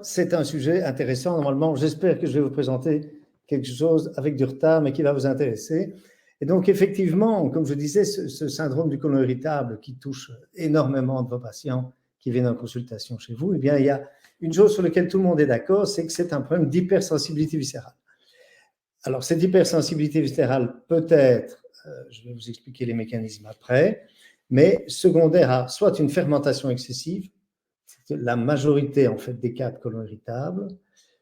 c'est un sujet intéressant. Normalement, j'espère que je vais vous présenter quelque chose avec du retard, mais qui va vous intéresser. Et donc, effectivement, comme je disais, ce syndrome du côlon irritable qui touche énormément de vos patients qui viennent en consultation chez vous, eh bien, il y a une chose sur laquelle tout le monde est d'accord, c'est que c'est un problème d'hypersensibilité viscérale. Alors, cette hypersensibilité viscérale peut être, je vais vous expliquer les mécanismes après, mais secondaire à soit une fermentation excessive, c'est la majorité en fait des cas de côlon irritable,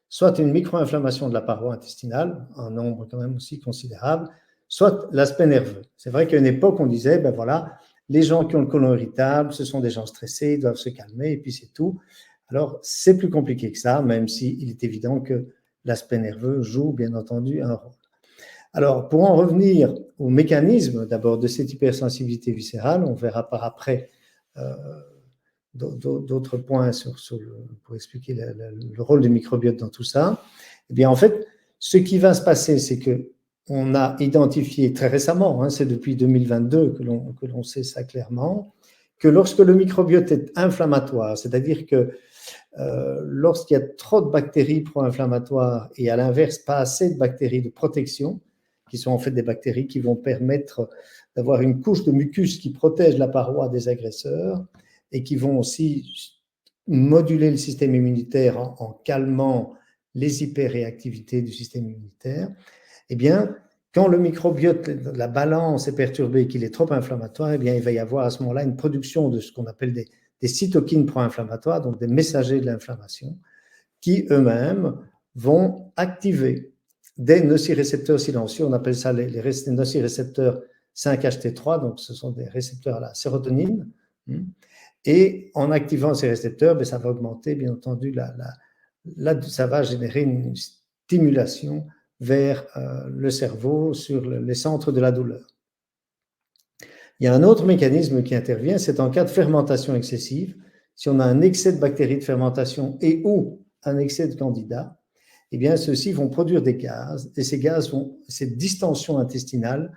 soit une micro-inflammation de la paroi intestinale, un nombre quand même aussi considérable, soit l'aspect nerveux. C'est vrai qu'à une époque, on disait, ben voilà, les gens qui ont le côlon irritable, ce sont des gens stressés, ils doivent se calmer, et puis c'est tout. Alors, c'est plus compliqué que ça, même s'il est évident que l'aspect nerveux joue, bien entendu, un rôle. Alors, pour en revenir au mécanisme d'abord de cette hypersensibilité viscérale, on verra par après d'autres points pour expliquer le rôle du microbiote dans tout ça. Eh bien, en fait, ce qui va se passer, c'est qu'on a identifié très récemment, c'est depuis 2022 que l'on sait ça clairement, que lorsque le microbiote est inflammatoire, c'est-à-dire que lorsqu'il y a trop de bactéries pro-inflammatoires et à l'inverse, pas assez de bactéries de protection, qui sont en fait des bactéries qui vont permettre d'avoir une couche de mucus qui protège la paroi des agresseurs et qui vont aussi moduler le système immunitaire en calmant les hyperréactivités du système immunitaire, eh bien, quand le microbiote, la balance est perturbée, qu'il est trop inflammatoire, eh bien, il va y avoir à ce moment-là une production de ce qu'on appelle des cytokines pro-inflammatoires, donc des messagers de l'inflammation, qui eux-mêmes vont activer des nocicepteurs silencieux, on appelle ça les nocicepteurs 5-HT3, donc ce sont des récepteurs à la sérotonine, et en activant ces récepteurs, ça va augmenter, bien entendu, ça va générer une stimulation vers le cerveau sur les centres de la douleur. Il y a un autre mécanisme qui intervient, c'est en cas de fermentation excessive. Si on a un excès de bactéries de fermentation et ou un excès de candida, eh bien, ceux-ci vont produire des gaz, et cette distension intestinale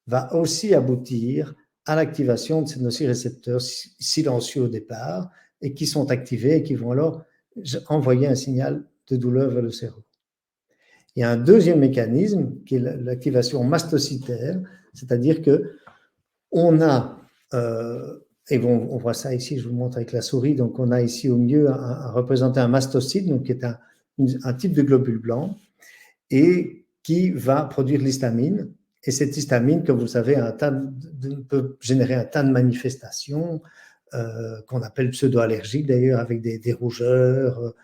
va aussi aboutir à l'activation de ces nocicepteurs silencieux au départ, et qui sont activés et qui vont alors envoyer un signal de douleur vers le cerveau. Il y a un deuxième mécanisme qui est l'activation mastocytaire, c'est-à-dire que on a, et on voit ça ici, je vous montre avec la souris, donc on a ici au milieu représenté un mastocyte, donc qui est un type de globule blanc, et qui va produire l'histamine. Et cette histamine, comme vous le savez, peut générer un tas de manifestations qu'on appelle pseudo-allergiques d'ailleurs, avec des rougeurs,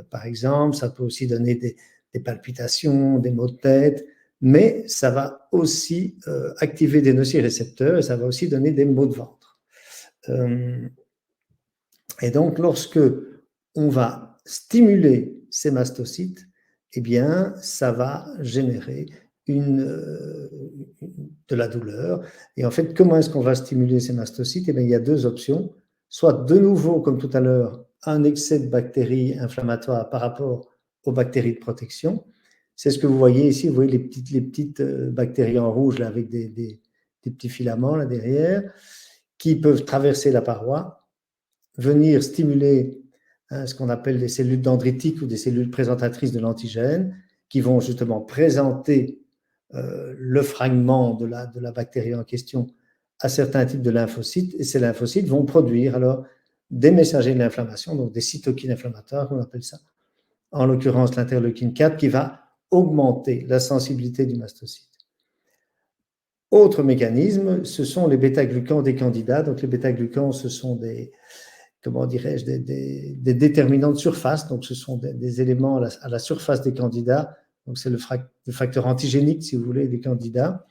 par exemple. Ça peut aussi donner des palpitations, des maux de tête, mais ça va aussi activer des nocicepteurs et ça va aussi donner des maux de ventre. Et donc, lorsque on va stimuler ces mastocytes, eh bien, ça va générer de la douleur. Et en fait, comment est-ce qu'on va stimuler ces mastocytes? Eh bien, il y a deux options. Soit de nouveau, comme tout à l'heure, un excès de bactéries inflammatoires par rapport aux bactéries de protection. C'est ce que vous voyez ici. Vous voyez les petites bactéries en rouge là, avec des petits filaments là derrière qui peuvent traverser la paroi, venir stimuler ce qu'on appelle des cellules dendritiques ou des cellules présentatrices de l'antigène qui vont justement présenter le fragment de la bactérie en question à certains types de lymphocytes, et ces lymphocytes vont produire alors des messagers de l'inflammation, donc des cytokines inflammatoires, on appelle ça, en l'occurrence l'interleukine 4, qui va augmenter la sensibilité du mastocyte. Autre mécanisme, ce sont les bêta-glucans des candidats. Donc les bêta-glucans, ce sont des déterminants de surface, donc ce sont des éléments à la surface des candidats, donc c'est le facteur antigénique, si vous voulez, des candidats,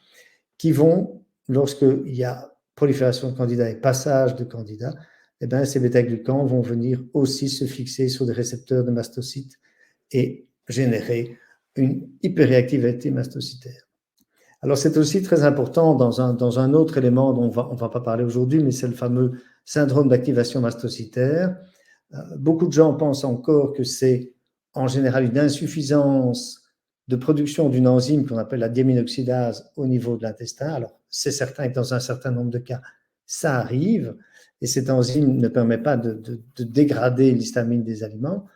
qui vont, lorsqu'il y a prolifération de candidats et passage de candidats, eh bien, ces bêta-glucans vont venir aussi se fixer sur des récepteurs de mastocytes et générer une hyperréactivité mastocytaire. Alors, c'est aussi très important dans un autre élément dont on va pas parler aujourd'hui, mais c'est le fameux syndrome d'activation mastocytaire. Beaucoup de gens pensent encore que c'est en général une insuffisance de production d'une enzyme qu'on appelle la diaminoxydase au niveau de l'intestin. Alors, c'est certain que dans un certain nombre de cas, ça arrive, et cette enzyme ne permet pas de dégrader l'histamine des aliments,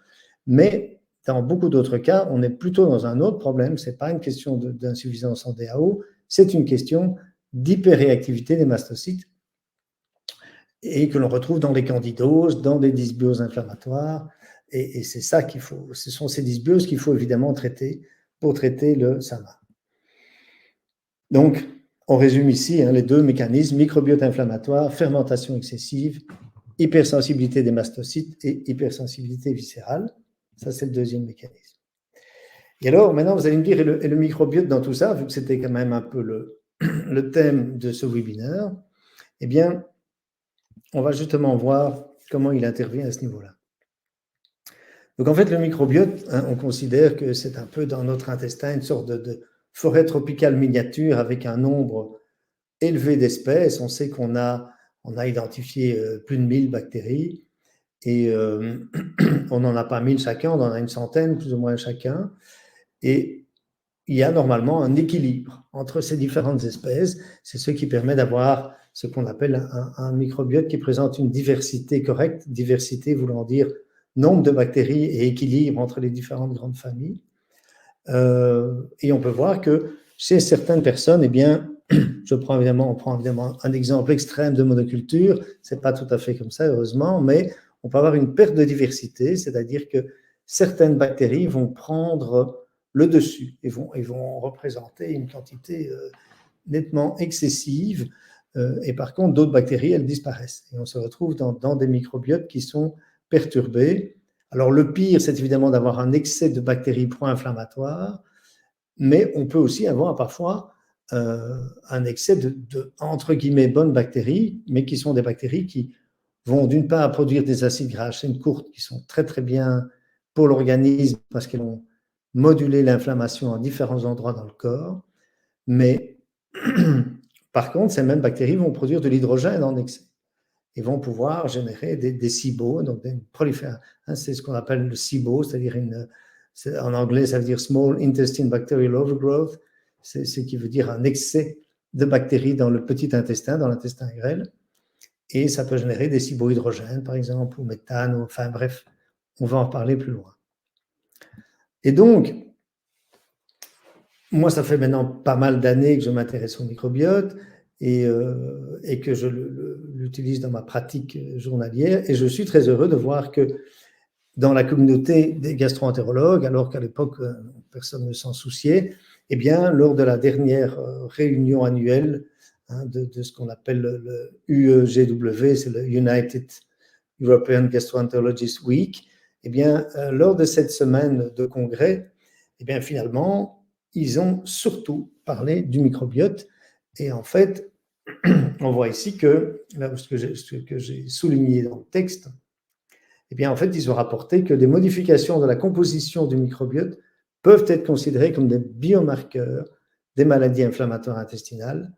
Mais dans beaucoup d'autres cas, on est plutôt dans un autre problème. Ce n'est pas une question d'insuffisance en DAO, c'est une question d'hyperréactivité des mastocytes et que l'on retrouve dans les candidoses, dans des dysbioses inflammatoires. Et c'est ça qu'il faut, ce sont ces dysbioses qu'il faut évidemment traiter pour traiter le SAMA. Donc, on résume ici les deux mécanismes, microbiote inflammatoire, fermentation excessive, hypersensibilité des mastocytes et hypersensibilité viscérale. Ça, c'est le deuxième mécanisme. Et alors, maintenant, vous allez me dire, et le microbiote dans tout ça, vu que c'était quand même un peu le thème de ce webinaire, eh bien, on va justement voir comment il intervient à ce niveau-là. Donc, en fait, le microbiote, on considère que c'est un peu dans notre intestin une sorte de forêt tropicale miniature avec un nombre élevé d'espèces. On sait qu'on a identifié plus de 1000 bactéries et on n'en a pas 1000 chacun, on en a une centaine plus ou moins chacun. Et il y a normalement un équilibre entre ces différentes espèces. C'est ce qui permet d'avoir ce qu'on appelle un microbiote qui présente une diversité correcte, diversité voulant dire nombre de bactéries et équilibre entre les différentes grandes familles. Et on peut voir que chez certaines personnes, eh bien, on prend évidemment un exemple extrême de monoculture, c'est pas tout à fait comme ça, heureusement, mais on peut avoir une perte de diversité, c'est-à-dire que certaines bactéries vont prendre le dessus et vont représenter une quantité nettement excessive, et par contre, d'autres bactéries, elles disparaissent. Et on se retrouve dans des microbiotes qui sont perturbés. Alors, le pire, c'est évidemment d'avoir un excès de bactéries pro-inflammatoires, mais on peut aussi avoir parfois un excès de, entre guillemets, bonnes bactéries, mais qui sont des bactéries qui vont d'une part produire des acides gras à chaîne courte qui sont très très bien pour l'organisme parce qu'elles vont moduler l'inflammation à différents endroits dans le corps, mais par contre, ces mêmes bactéries vont produire de l'hydrogène en excès et vont pouvoir générer des SIBO, donc des proliférations. C'est ce qu'on appelle le SIBO, c'est-à-dire en anglais, ça veut dire Small Intestine Bacterial Overgrowth, c'est ce qui veut dire un excès de bactéries dans le petit intestin, dans l'intestin grêle, et ça peut générer des SIBO-hydrogènes, par exemple, ou méthane, enfin bref, on va en parler plus loin. Et donc, moi, ça fait maintenant pas mal d'années que je m'intéresse au microbiote et que je l'utilise dans ma pratique journalière. Et je suis très heureux de voir que dans la communauté des gastro-entérologues, alors qu'à l'époque, personne ne s'en souciait, eh bien, lors de la dernière réunion annuelle de ce qu'on appelle le UEGW, c'est le United European Gastroenterologists Week, eh bien, lors de cette semaine de congrès, eh bien, finalement, ils ont surtout parlé du microbiote. Et en fait, on voit ici que, là, ce que j'ai souligné dans le texte, eh bien, en fait, ils ont rapporté que des modifications de la composition du microbiote peuvent être considérées comme des biomarqueurs des maladies inflammatoires intestinales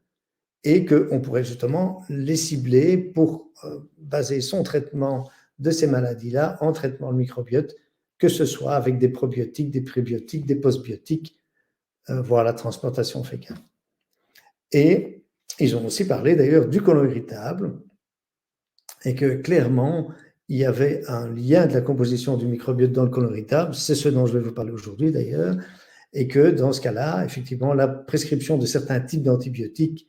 et qu'on pourrait justement les cibler pour baser son traitement de ces maladies-là en traitement le microbiote, que ce soit avec des probiotiques, des prébiotiques, des postbiotiques, voire la transplantation fécale. Et ils ont aussi parlé d'ailleurs du côlon irritable et que clairement, il y avait un lien de la composition du microbiote dans le côlon irritable, c'est ce dont je vais vous parler aujourd'hui d'ailleurs, et que dans ce cas-là, effectivement, la prescription de certains types d'antibiotiques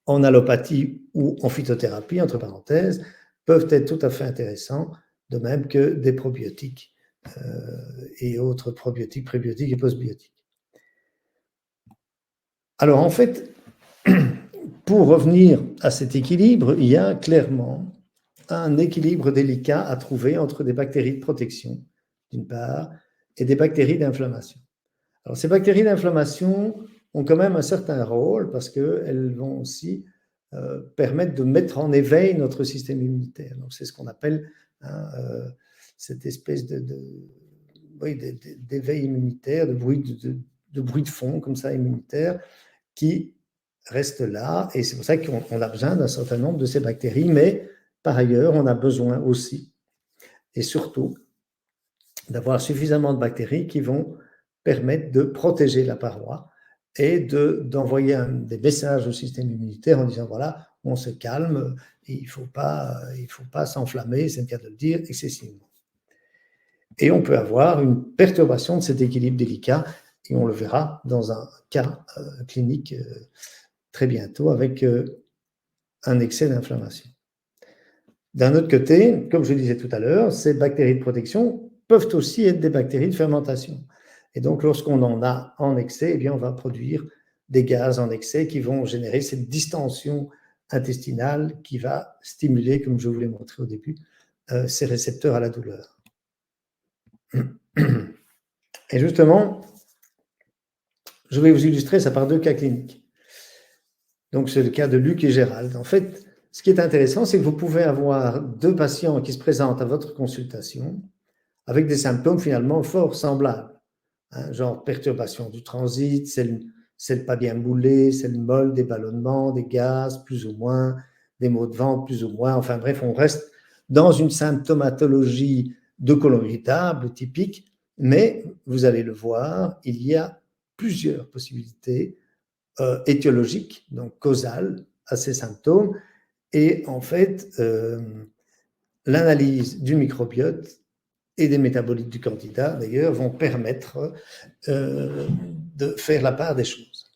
en allopathie ou en phytothérapie, entre parenthèses, peuvent être tout à fait intéressants, de même que des probiotiques et autres probiotiques, prébiotiques et postbiotiques. Alors en fait, pour revenir à cet équilibre, il y a clairement un équilibre délicat à trouver entre des bactéries de protection, d'une part, et des bactéries d'inflammation. Alors ces bactéries d'inflammation ont quand même un certain rôle parce qu'elles vont aussi permettre de mettre en éveil notre système immunitaire. Donc c'est ce qu'on appelle cette espèce d'éveil immunitaire, de bruit de fond comme ça immunitaire qui reste là et c'est pour ça qu'on a besoin d'un certain nombre de ces bactéries, mais par ailleurs on a besoin aussi et surtout d'avoir suffisamment de bactéries qui vont permettre de protéger la paroi et d'envoyer des messages au système immunitaire en disant voilà, on se calme, il ne faut pas s'enflammer, c'est le cas de le dire, excessivement. Et on peut avoir une perturbation de cet équilibre délicat, et on le verra dans un cas clinique très bientôt avec un excès d'inflammation. D'un autre côté, comme je disais tout à l'heure, ces bactéries de protection peuvent aussi être des bactéries de fermentation. Et donc, lorsqu'on en a en excès, eh bien, on va produire des gaz en excès qui vont générer cette distension intestinale qui va stimuler, comme je vous l'ai montré au début, ces récepteurs à la douleur. Et justement, je vais vous illustrer ça par 2 cas cliniques. Donc, c'est le cas de Luc et Gérald. En fait, ce qui est intéressant, c'est que vous pouvez avoir 2 patients qui se présentent à votre consultation avec des symptômes finalement fort semblables, hein, genre perturbation du transit, selle pas bien moulée, selle molle, des ballonnements, des gaz, plus ou moins, des maux de ventre, plus ou moins. Enfin bref, on reste dans une symptomatologie de côlon irritable typique, mais vous allez le voir, il y a plusieurs possibilités étiologiques, donc causales, à ces symptômes. Et en fait, l'analyse du microbiote et des métabolites du candidat, d'ailleurs, vont permettre de faire la part des choses.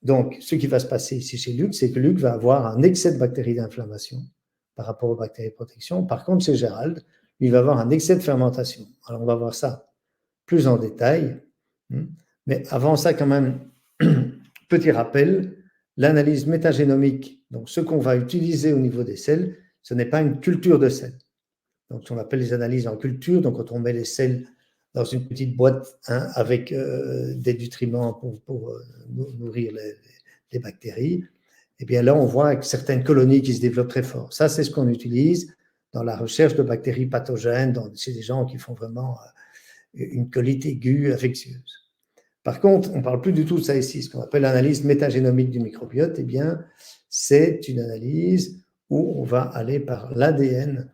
Donc, ce qui va se passer ici chez Luc, c'est que Luc va avoir un excès de bactéries d'inflammation par rapport aux bactéries de protection. Par contre, chez Gérald, il va avoir un excès de fermentation. Alors, on va voir ça plus en détail. Mais avant ça, quand même, petit rappel, l'analyse métagénomique, donc ce qu'on va utiliser au niveau des selles, ce n'est pas une culture de selles. Donc, on appelle les analyses en culture. Donc, quand on met les selles dans une petite boîte avec des nutriments pour nourrir les bactéries, et bien là, on voit certaines colonies qui se développent très fort. Ça, c'est ce qu'on utilise dans la recherche de bactéries pathogènes chez des gens qui font vraiment une colite aiguë infectieuse. Par contre, on ne parle plus du tout de ça ici. Ce qu'on appelle l'analyse métagénomique du microbiote, eh bien, c'est une analyse où on va aller par l'ADN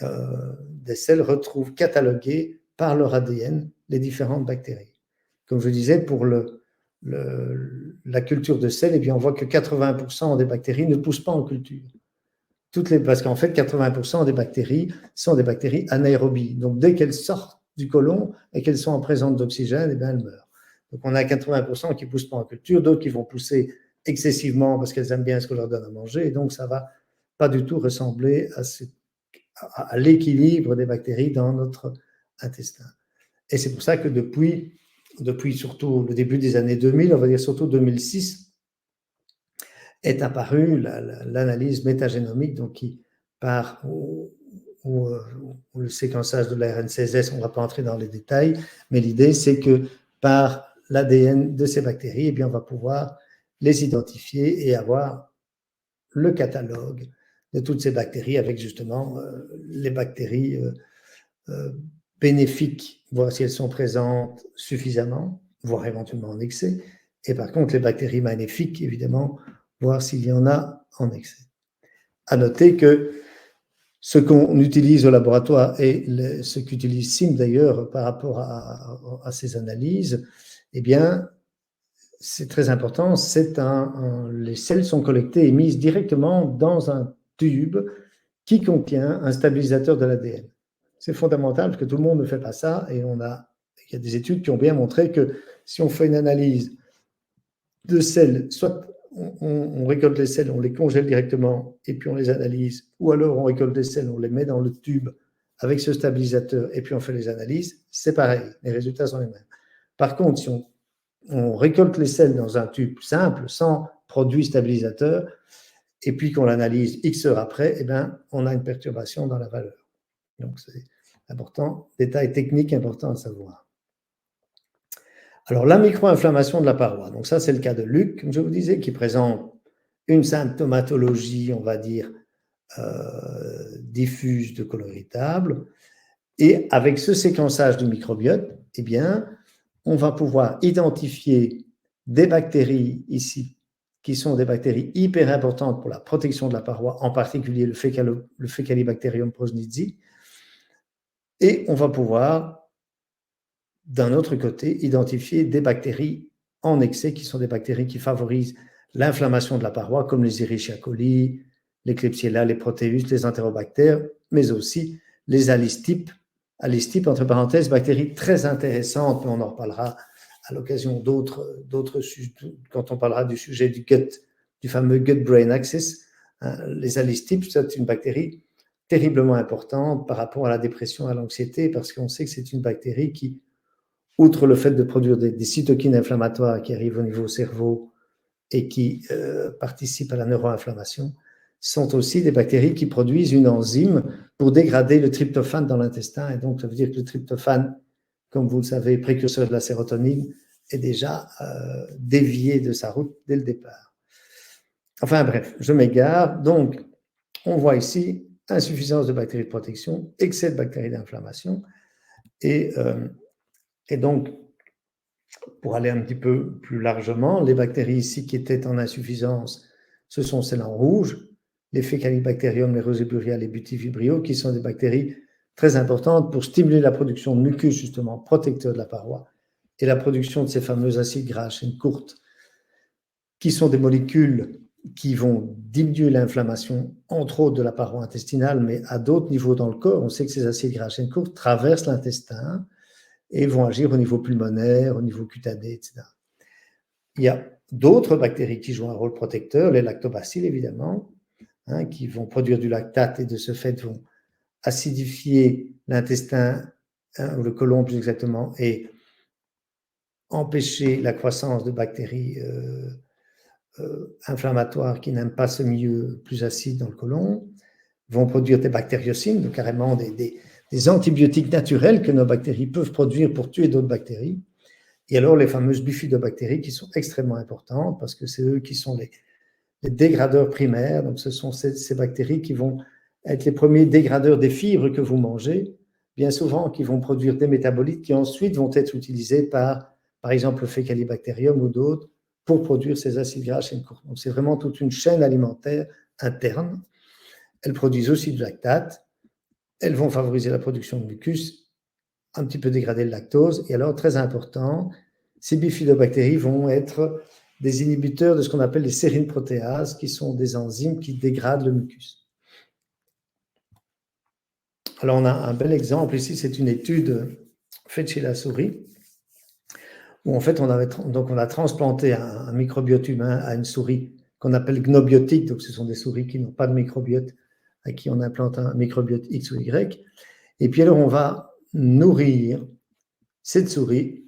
des selles retrouvent cataloguées par leur ADN les différentes bactéries. Comme je disais, pour la culture de sel, eh bien, on voit que 80% des bactéries ne poussent pas en culture. Parce qu'en fait, 80% des bactéries sont des bactéries anaérobies. Donc, dès qu'elles sortent du côlon et qu'elles sont en présence d'oxygène, eh bien, elles meurent. Donc, on a 80% qui ne poussent pas en culture, d'autres qui vont pousser excessivement parce qu'elles aiment bien ce qu'on leur donne à manger. Et donc, ça ne va pas du tout ressembler à l'équilibre des bactéries dans notre intestin. Et c'est pour ça que depuis surtout le début des années 2000, on va dire surtout 2006, est apparue l'analyse métagénomique, donc qui part ou le séquençage de la RN16S, on ne va pas entrer dans les détails, mais l'idée c'est que par l'ADN de ces bactéries, eh bien, on va pouvoir les identifier et avoir le catalogue de toutes ces bactéries avec justement les bactéries bénéfiques, voir si elles sont présentes suffisamment, voire éventuellement en excès, et par contre les bactéries maléfiques, évidemment, voir s'il y en a en excès. À noter que ce qu'on utilise au laboratoire et ce qu'utilise SIM d'ailleurs par rapport à ces analyses, eh bien, c'est très important, les selles sont collectées et mises directement dans un tube qui contient un stabilisateur de l'ADN. C'est fondamental parce que tout le monde ne fait pas ça et il y a des études qui ont bien montré que si on fait une analyse de selles, soit on récolte les selles, on les congèle directement et puis on les analyse, ou alors on récolte les selles, on les met dans le tube avec ce stabilisateur et puis on fait les analyses, c'est pareil, les résultats sont les mêmes. Par contre, si on récolte les selles dans un tube simple, sans produit stabilisateur, et puis qu'on l'analyse X heures après, eh bien, on a une perturbation dans la valeur. Donc, c'est important, détail technique important à savoir. Alors, la micro-inflammation de la paroi. Donc, ça, c'est le cas de Luc, comme je vous disais, qui présente une symptomatologie, on va dire, diffuse de côlon irritable. Et avec ce séquençage du microbiote, eh bien, on va pouvoir identifier des bactéries ici qui sont des bactéries hyper importantes pour la protection de la paroi, en particulier le Faecalibacterium prausnitzii. Et on va pouvoir, d'un autre côté, identifier des bactéries en excès, qui sont des bactéries qui favorisent l'inflammation de la paroi, comme les Escherichia coli, les Klebsiella, les Proteus, les Enterobactères, mais aussi les alice-types, Alice-type, entre parenthèses, bactérie très intéressante, mais on en reparlera à l'occasion d'autres sujets, quand on parlera du sujet du gut, du fameux gut-brain axis. Les Alice-types, c'est une bactérie terriblement importante par rapport à la dépression, à l'anxiété, parce qu'on sait que c'est une bactérie qui, outre le fait de produire des cytokines inflammatoires qui arrivent au niveau cerveau et qui participent à la neuroinflammation, sont aussi des bactéries qui produisent une enzyme pour dégrader le tryptophane dans l'intestin. Et donc, ça veut dire que le tryptophane, comme vous le savez, précurseur de la sérotonine, est déjà dévié de sa route dès le départ. Enfin bref, je m'égare. Donc, on voit ici insuffisance de bactéries de protection, excès de bactéries d'inflammation. Et donc, pour aller un petit peu plus largement, les bactéries ici qui étaient en insuffisance, ce sont celles en rouge, les Faecalibacterium, les Roseburial, les Butyvibrio, qui sont des bactéries très importantes pour stimuler la production de mucus, justement, protecteur de la paroi, et la production de ces fameux acides gras à chaîne courte, qui sont des molécules qui vont diminuer l'inflammation, entre autres de la paroi intestinale, mais à d'autres niveaux dans le corps. On sait que ces acides gras à chaîne courte traversent l'intestin et vont agir au niveau pulmonaire, au niveau cutané, etc. Il y a d'autres bactéries qui jouent un rôle protecteur, les lactobacilles évidemment, qui vont produire du lactate et de ce fait vont acidifier l'intestin, ou le côlon plus exactement, et empêcher la croissance de bactéries inflammatoires qui n'aiment pas ce milieu plus acide dans le côlon, vont produire des bactériocines, donc carrément des antibiotiques naturels que nos bactéries peuvent produire pour tuer d'autres bactéries. Et alors les fameuses bifidobactéries qui sont extrêmement importantes parce que c'est eux qui sont les dégradeurs primaires. Donc ce sont ces bactéries qui vont être les premiers dégradeurs des fibres que vous mangez, bien souvent qui vont produire des métabolites qui ensuite vont être utilisés par exemple, le Faecalibacterium ou d'autres pour produire ces acides gras à chaîne courte. Donc c'est vraiment toute une chaîne alimentaire interne. Elles produisent aussi du lactate. Elles vont favoriser la production de mucus, un petit peu dégrader le lactose. Et alors, très important, ces bifidobactéries vont être des inhibiteurs de ce qu'on appelle les sérines protéases, qui sont des enzymes qui dégradent le mucus. Alors, on a un bel exemple ici, c'est une étude faite chez la souris, où en fait, on a transplanté un microbiote humain à une souris qu'on appelle gnobiotique, donc ce sont des souris qui n'ont pas de microbiote, à qui on implante un microbiote X ou Y. Et puis alors, on va nourrir cette souris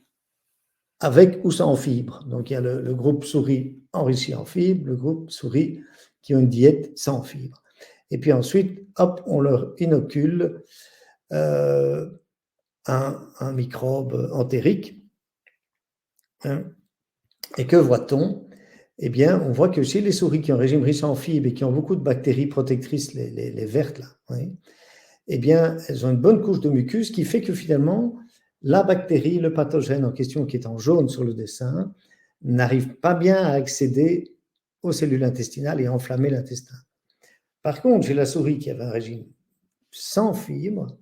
avec ou sans fibres. Donc, il y a le groupe souris enrichi en fibres, le groupe souris qui ont une diète sans fibres. Et puis ensuite, hop, on leur inocule un microbe entérique. Et que voit-on? Eh bien, on voit que chez les souris qui ont un régime riche en fibres et qui ont beaucoup de bactéries protectrices, les vertes, là, oui, eh bien, elles ont une bonne couche de mucus qui fait que finalement, la bactérie, le pathogène en question qui est en jaune sur le dessin, n'arrive pas bien à accéder aux cellules intestinales et à enflammer l'intestin. Par contre, chez la souris qui avait un régime sans fibres,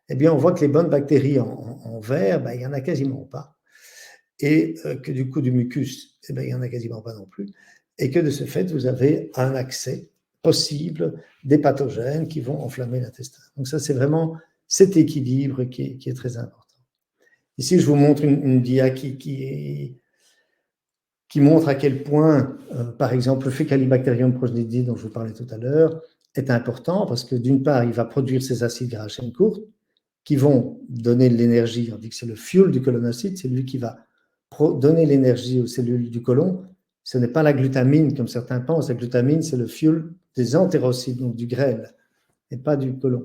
eh bien, on voit que les bonnes bactéries en vert, ben, il n'y en a quasiment pas. Et que du coup, du mucus, eh ben, il n'y en a quasiment pas non plus. Et que de ce fait, vous avez un accès possible des pathogènes qui vont enflammer l'intestin. Donc ça, c'est vraiment cet équilibre qui est très important. Ici, je vous montre une dia qui montre à quel point, par exemple, le Faecalibacterium progenidiae dont je vous parlais tout à l'heure est important parce que d'une part, il va produire ces acides gras à chaîne courte qui vont donner de l'énergie. On dit que c'est le fuel du colonocyte, c'est lui qui va donner l'énergie aux cellules du côlon. Ce n'est pas la glutamine comme certains pensent. La glutamine, c'est le fuel des entérocytes, donc du grêle, et pas du côlon.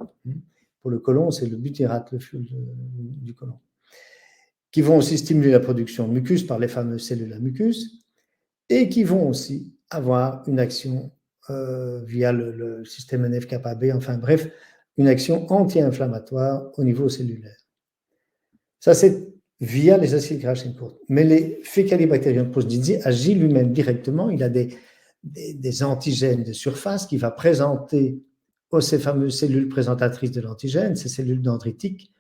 Pour le côlon, c'est le butyrate, le fuel du côlon. Qui vont aussi stimuler la production de mucus par les fameuses cellules à mucus et qui vont aussi avoir une action via le système NF-κB, enfin bref, une action anti-inflammatoire au niveau cellulaire. Ça, c'est via les acides gras à chaîne courte. Mais les Faecalibacterium progenidiae agit lui-même directement. Il a des antigènes de surface qu'il va présenter aux ces fameuses cellules présentatrices de l'antigène, ces cellules dendritiques,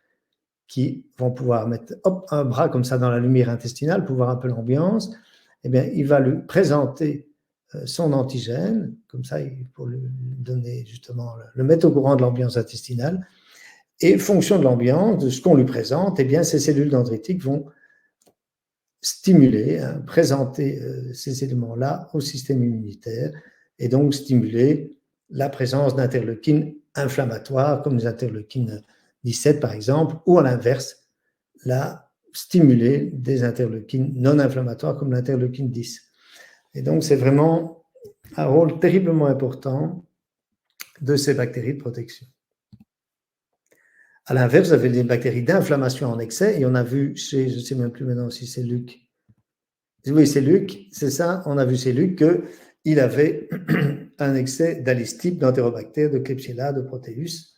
qui vont pouvoir mettre un bras comme ça dans la lumière intestinale pour voir un peu l'ambiance. Eh bien, il va lui présenter son antigène, comme ça, pour lui donner justement, le mettre au courant de l'ambiance intestinale. Et fonction de l'ambiance, de ce qu'on lui présente, eh bien, ces cellules dendritiques vont stimuler, présenter ces éléments-là au système immunitaire et donc stimuler la présence d'interleukines inflammatoires comme les interleukines 17 par exemple, ou à l'inverse, stimuler des interleukines non inflammatoires comme l'interleukine 10. Et donc c'est vraiment un rôle terriblement important de ces bactéries de protection. À l'inverse, vous avez des bactéries d'inflammation en excès, et on a vu chez, je ne sais même plus maintenant si c'est Luc. Oui, c'est Luc, c'est ça, on a vu chez Luc qu'il avait un excès d'alistype, d'entérobactères, de Klebsiella, de Proteus,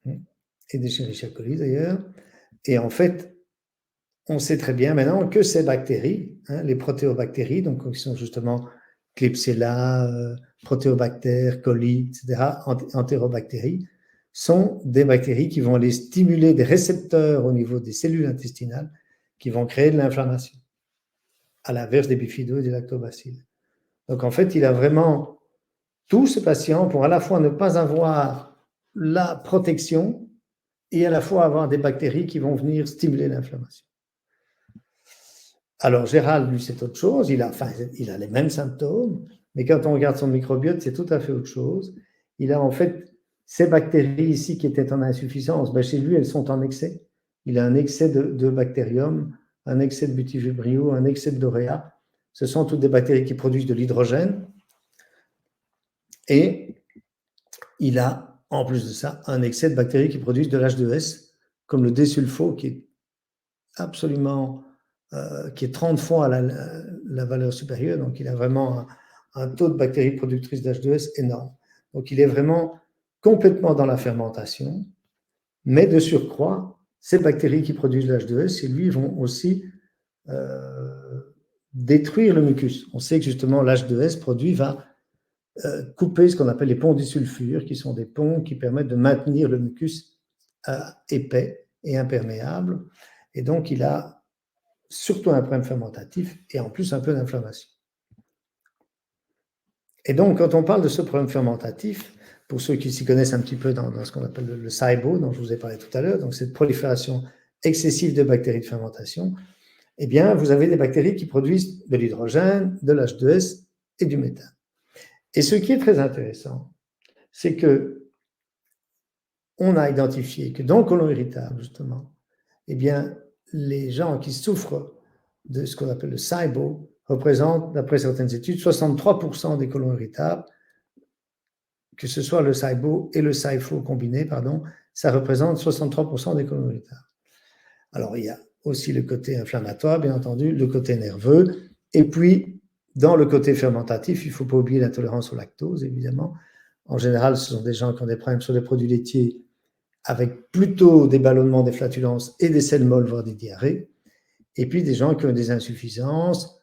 et d'Escherichia coli d'ailleurs. Et en fait, on sait très bien maintenant que ces bactéries, les protéobactéries, donc qui sont justement Klebsiella, Proteobactères, coli, etc., entérobactéries, sont des bactéries qui vont aller stimuler des récepteurs au niveau des cellules intestinales qui vont créer de l'inflammation, à l'inverse des bifidos et des lactobacilles. Donc en fait, il a vraiment tous ces patients pour à la fois ne pas avoir la protection et à la fois avoir des bactéries qui vont venir stimuler l'inflammation. Alors Gérald, lui, c'est autre chose, il a les mêmes symptômes, mais quand on regarde son microbiote, c'est tout à fait autre chose. Il a en fait ces bactéries ici qui étaient en insuffisance, chez lui, elles sont en excès. Il a un excès de bactérium, un excès de butyvibrio, un excès de doréa. Ce sont toutes des bactéries qui produisent de l'hydrogène. Et il a, en plus de ça, un excès de bactéries qui produisent de l'H2S, comme le désulfo, qui est absolument, qui est 30 fois la valeur supérieure. Donc, il a vraiment un taux de bactéries productrices d'H2S énorme. Donc, il est vraiment complètement dans la fermentation, mais de surcroît, ces bactéries qui produisent l'H2S, lui, vont aussi détruire le mucus. On sait que justement l'H2S produit va couper ce qu'on appelle les ponts disulfures, qui sont des ponts qui permettent de maintenir le mucus épais et imperméable. Et donc, il a surtout un problème fermentatif et en plus un peu d'inflammation. Et donc, quand on parle de ce problème fermentatif, pour ceux qui s'y connaissent un petit peu dans ce qu'on appelle le SIBO, dont je vous ai parlé tout à l'heure, donc cette prolifération excessive de bactéries de fermentation, eh bien, vous avez des bactéries qui produisent de l'hydrogène, de l'H2S et du méthane. Et ce qui est très intéressant, c'est que on a identifié que dans le côlon irritable, justement, eh bien, les gens qui souffrent de ce qu'on appelle le SIBO représentent, d'après certaines études, 63% des côlons irritables, que ce soit le SIBO et le SIFO combinés, ça représente 63% des côlons irritables. Alors, il y a aussi le côté inflammatoire, bien entendu, le côté nerveux, et puis, dans le côté fermentatif, il ne faut pas oublier l'intolérance au lactose, évidemment. En général, ce sont des gens qui ont des problèmes sur les produits laitiers, avec plutôt des ballonnements, des flatulences et des selles molles, voire des diarrhées. Et puis des gens qui ont des insuffisances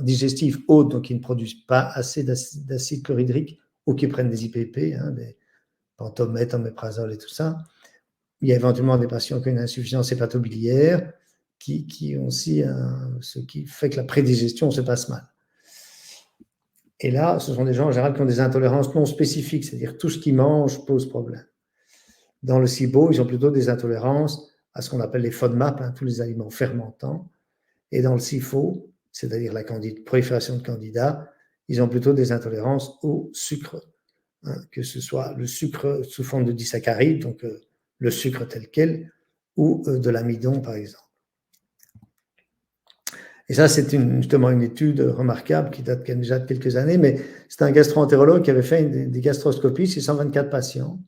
digestives hautes, donc qui ne produisent pas assez d'acide chlorhydrique ou qui prennent des IPP, des pentomètres, oméprazole et tout ça. Il y a éventuellement des patients qui ont une insuffisance hépatobiliaire qui ont aussi ce qui fait que la prédigestion se passe mal. Et là, ce sont des gens en général qui ont des intolérances non spécifiques, c'est-à-dire tout ce qu'ils mangent pose problème. Dans le SIBO, ils ont plutôt des intolérances à ce qu'on appelle les FODMAP, tous les aliments fermentants. Et dans le SIFO, c'est-à-dire la prolifération de candidats, ils ont plutôt des intolérances au sucre, que ce soit le sucre sous forme de disaccharides, donc le sucre tel quel, ou de l'amidon, par exemple. Et ça, c'est justement une étude remarquable qui date déjà de quelques années, mais c'est un gastro-entérologue qui avait fait des gastroscopies sur 124 patients.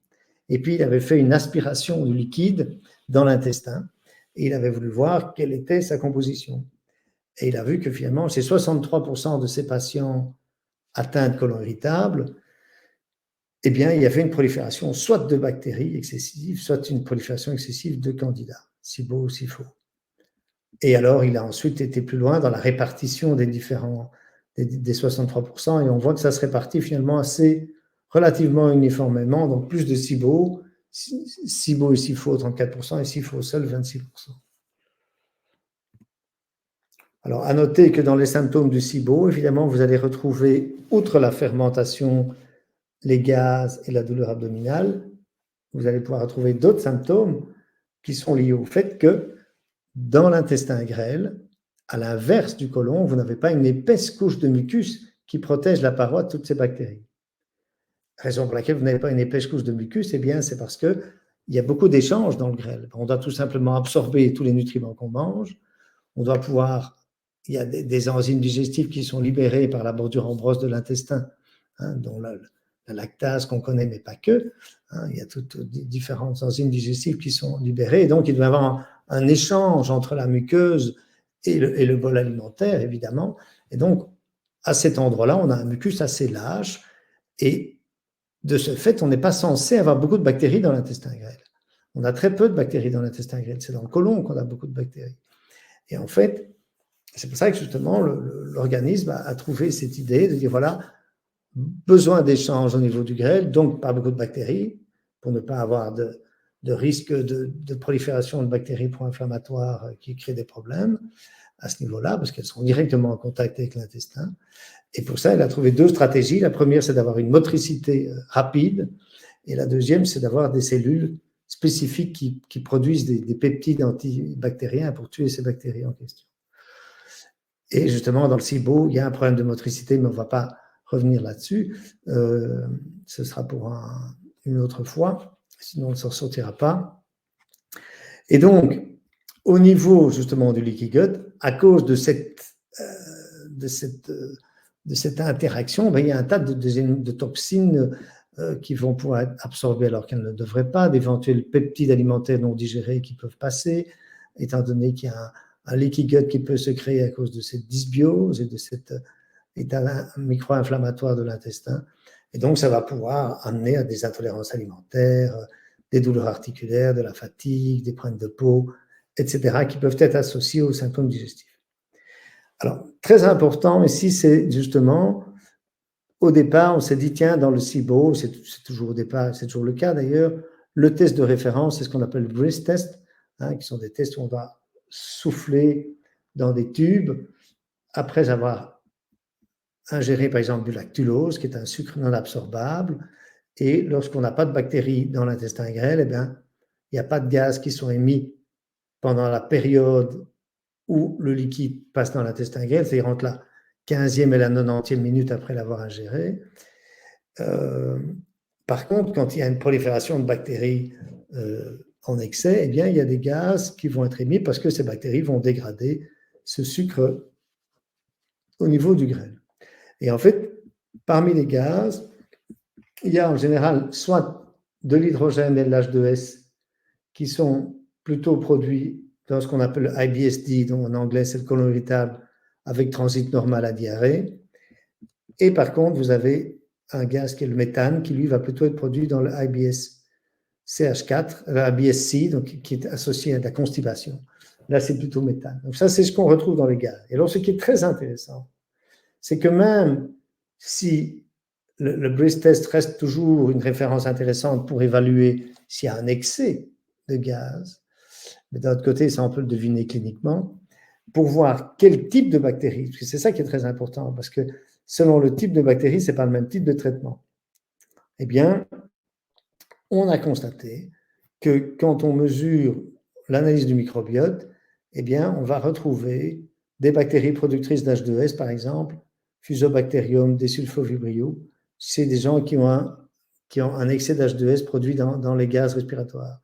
Et puis, il avait fait une aspiration du liquide dans l'intestin et il avait voulu voir quelle était sa composition. Et il a vu que finalement, chez 63% de ces patients atteints de côlon irritable, eh bien, il y avait une prolifération soit de bactéries excessives, soit une prolifération excessive de candidats, SIBO ou SIFO. Et alors, il a ensuite été plus loin dans la répartition des 63%, et on voit que ça se répartit finalement relativement uniformément, donc plus de SIBO et SIFO 34% et SIFO seul 26%. Alors, à noter que dans les symptômes du SIBO, évidemment, vous allez retrouver, outre la fermentation, les gaz et la douleur abdominale, vous allez pouvoir retrouver d'autres symptômes qui sont liés au fait que dans l'intestin grêle, à l'inverse du côlon, vous n'avez pas une épaisse couche de mucus qui protège la paroi de toutes ces bactéries. Raison pour laquelle vous n'avez pas une épaisse couche de mucus, eh bien, c'est parce qu'il y a beaucoup d'échanges dans le grêle. On doit tout simplement absorber tous les nutriments qu'on mange. On doit pouvoir. Il y a des enzymes digestives qui sont libérées par la bordure en brosse de l'intestin, dont la lactase qu'on connaît, mais pas que. Il y a toutes différentes enzymes digestives qui sont libérées. Et donc, il doit y avoir un échange entre la muqueuse et le bol alimentaire, évidemment. Et donc, à cet endroit-là, on a un mucus assez lâche. Et de ce fait, on n'est pas censé avoir beaucoup de bactéries dans l'intestin grêle. On a très peu de bactéries dans l'intestin grêle. C'est dans le côlon qu'on a beaucoup de bactéries. Et en fait, c'est pour ça que justement, l'organisme a trouvé cette idée de dire, voilà, besoin d'échange au niveau du grêle, donc pas beaucoup de bactéries, pour ne pas avoir de risque de prolifération de bactéries pro-inflammatoires qui créent des problèmes à ce niveau-là, parce qu'elles sont directement en contact avec l'intestin. Et pour ça, elle a trouvé deux stratégies. La première, c'est d'avoir une motricité rapide, et la deuxième, c'est d'avoir des cellules spécifiques qui produisent des peptides antibactériens pour tuer ces bactéries en question. Et justement, dans le SIBO, il y a un problème de motricité, mais on ne va pas revenir là-dessus. Ce sera pour une autre fois, sinon on ne s'en sortira pas. Et donc, au niveau justement du leaky gut, à cause de cette interaction, ben, il y a un tas de toxines qui vont pouvoir être absorbées alors qu'elles ne devraient pas, d'éventuels peptides alimentaires non digérés qui peuvent passer, étant donné qu'il y a un leaky gut qui peut se créer à cause de cette dysbiose et de cet état micro-inflammatoire de l'intestin. Et donc, ça va pouvoir amener à des intolérances alimentaires, des douleurs articulaires, de la fatigue, des problèmes de peau, etc., qui peuvent être associés aux symptômes digestifs. Alors, très important ici, c'est justement, au départ, on s'est dit, tiens, dans le SIBO, c'est toujours au départ, c'est toujours le cas d'ailleurs, le test de référence, c'est ce qu'on appelle le breath test, qui sont des tests où on va souffler dans des tubes après avoir ingéré, par exemple, du lactulose, qui est un sucre non absorbable, et lorsqu'on n'a pas de bactéries dans l'intestin grêle, eh bien, il n'y a pas de gaz qui sont émis pendant la période où le liquide passe dans l'intestin grêle, c'est-à-dire entre la 15e et la 90e minute après l'avoir ingéré. Par contre, quand il y a une prolifération de bactéries en excès, eh bien, il y a des gaz qui vont être émis parce que ces bactéries vont dégrader ce sucre au niveau du grêle. Et en fait, parmi les gaz, il y a en général soit de l'hydrogène et de l'H2S qui sont plutôt produits dans ce qu'on appelle le IBS-D, dont en anglais c'est le côlon irritable avec transit normal à diarrhée. Et par contre, vous avez un gaz qui est le méthane, qui lui va plutôt être produit dans le IBS-CH4, IBS-C, donc qui est associé à de la constipation. Là, c'est plutôt méthane. Donc ça, c'est ce qu'on retrouve dans les gaz. Et alors, ce qui est très intéressant, c'est que même si le breath test reste toujours une référence intéressante pour évaluer s'il y a un excès de gaz, mais d'un autre côté, ça on peut le deviner cliniquement, pour voir quel type de bactéries, parce que c'est ça qui est très important, parce que selon le type de bactérie, ce n'est pas le même type de traitement. Eh bien, on a constaté que quand on mesure l'analyse du microbiote, eh bien, on va retrouver des bactéries productrices d'H2S, par exemple, Fusobacterium desulfovibrio, c'est des gens qui ont un excès d'H2S produit dans les gaz respiratoires.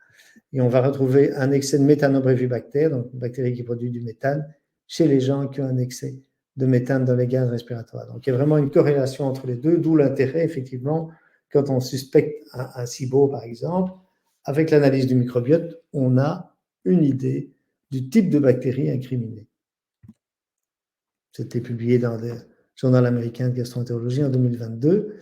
Et on va retrouver un excès de méthanobrevibactère, donc une bactérie qui produit du méthane, chez les gens qui ont un excès de méthane dans les gaz respiratoires. Donc il y a vraiment une corrélation entre les deux, d'où l'intérêt, effectivement, quand on suspecte un SIBO, par exemple, avec l'analyse du microbiote, on a une idée du type de bactérie incriminée. C'était publié dans le Journal américain de gastroentérologie en 2022.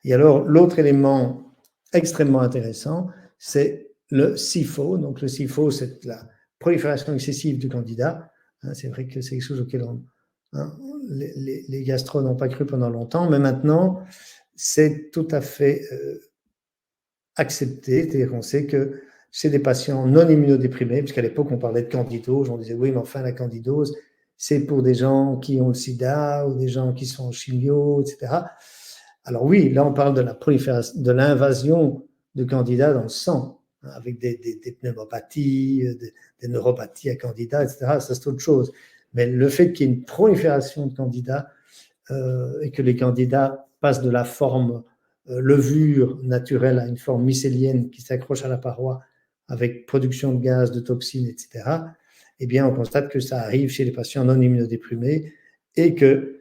Et alors, l'autre élément extrêmement intéressant, c'est le SIFO. Donc, le SIFO, c'est la prolifération excessive du candida. C'est vrai que c'est quelque chose auquel les gastro n'ont pas cru pendant longtemps, mais maintenant, c'est tout à fait accepté. C'est-à-dire qu'on sait que chez des patients non immunodéprimés, puisqu'à l'époque, on parlait de candidose, on disait, oui, mais enfin, la candidose, c'est pour des gens qui ont le sida ou des gens qui sont en chimio, etc. Alors oui, là, on parle de la prolifération, de l'invasion de candida dans le sang, avec des pneumopathies, des neuropathies à candida, etc. Ça, c'est autre chose. Mais le fait qu'il y ait une prolifération de candidats et que les candidats passent de la forme levure naturelle à une forme mycélienne qui s'accroche à la paroi avec production de gaz, de toxines, etc., eh bien, on constate que ça arrive chez les patients non immunodéprimés et que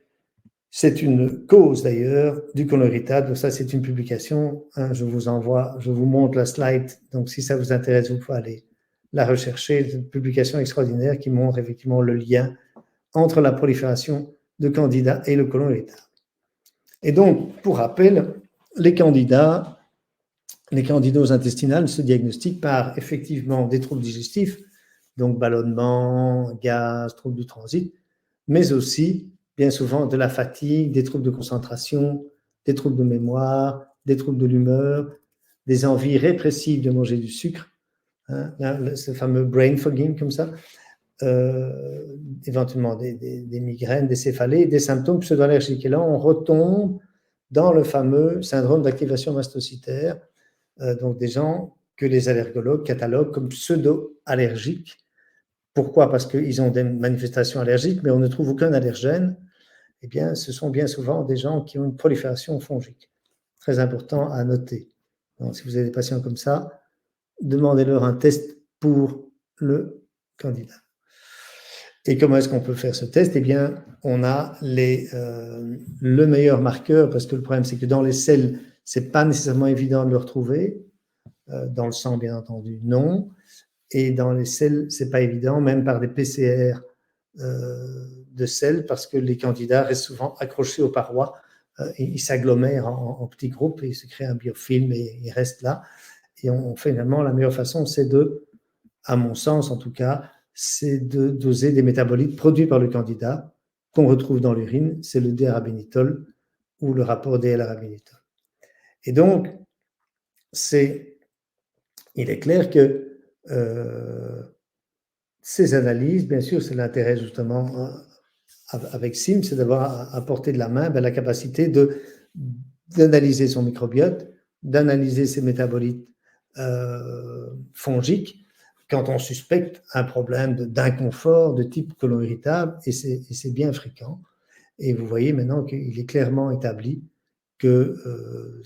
c'est une cause d'ailleurs du côlon irritable. Ça, c'est une publication. Je vous montre la slide. Donc, si ça vous intéresse, vous pouvez aller la rechercher. C'est une publication extraordinaire qui montre effectivement le lien entre la prolifération de candidats et le côlon irritable. Et donc, pour rappel, les candidoses intestinales se diagnostiquent par effectivement des troubles digestifs, donc ballonnement, gaz, troubles du transit, mais aussi bien souvent de la fatigue, des troubles de concentration, des troubles de mémoire, des troubles de l'humeur, des envies répressives de manger du sucre, ce fameux brain fogging comme ça, éventuellement des migraines, des céphalées, des symptômes pseudo-allergiques. Et là, on retombe dans le fameux syndrome d'activation mastocytaire, donc des gens que les allergologues cataloguent comme pseudo-allergiques. Pourquoi? Parce qu'ils ont des manifestations allergiques, mais on ne trouve aucun allergène. Eh bien, ce sont bien souvent des gens qui ont une prolifération fongique. Très important à noter. Donc, si vous avez des patients comme ça, demandez-leur un test pour le candidat. Et comment est-ce qu'on peut faire ce test? Eh bien, on a le meilleur marqueur, parce que le problème, c'est que dans les selles, ce n'est pas nécessairement évident de le retrouver. Dans le sang, bien entendu, non. Et dans les selles, ce n'est pas évident, même par des PCR de selles, parce que les candidats restent souvent accrochés aux parois. Ils s'agglomèrent en petits groupes et ils se créent un biofilm et ils restent là. Et finalement, la meilleure façon, c'est à mon sens en tout cas, c'est de doser des métabolites produits par le candidat qu'on retrouve dans l'urine, c'est le D-arabinitol ou le rapport DL-arabinitol. Et donc, il est clair que ces analyses, bien sûr, c'est l'intérêt justement avec SIM, c'est d'avoir à portée de la main la capacité d'analyser son microbiote, d'analyser ses métabolites fongiques, quand on suspecte un problème d'inconfort de type côlon irritable, et c'est bien fréquent. Et vous voyez maintenant qu'il est clairement établi que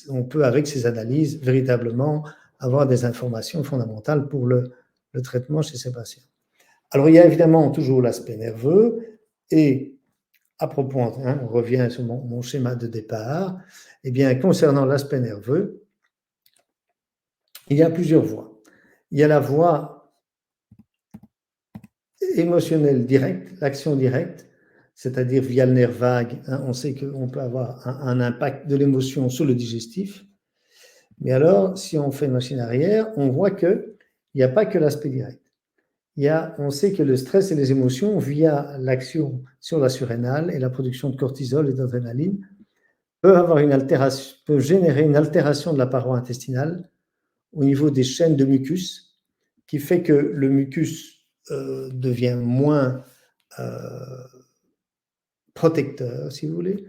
on peut, avec ces analyses, véritablement avoir des informations fondamentales pour le traitement chez ces patients. Alors, il y a évidemment toujours l'aspect nerveux, et à propos, on revient sur mon schéma de départ, eh bien, concernant l'aspect nerveux, il y a plusieurs voies. Il y a la voie émotionnelle directe, l'action directe, c'est-à-dire via le nerf vague. On sait qu'on peut avoir un impact de l'émotion sur le digestif. Mais alors, si on fait machine arrière, on voit qu'il n'y a pas que l'aspect direct. On sait que le stress et les émotions, via l'action sur la surrénale et la production de cortisol et d'adrénaline, peuvent générer une altération de la paroi intestinale au niveau des chaînes de mucus, qui fait que le mucus devient moins protecteur, si vous voulez,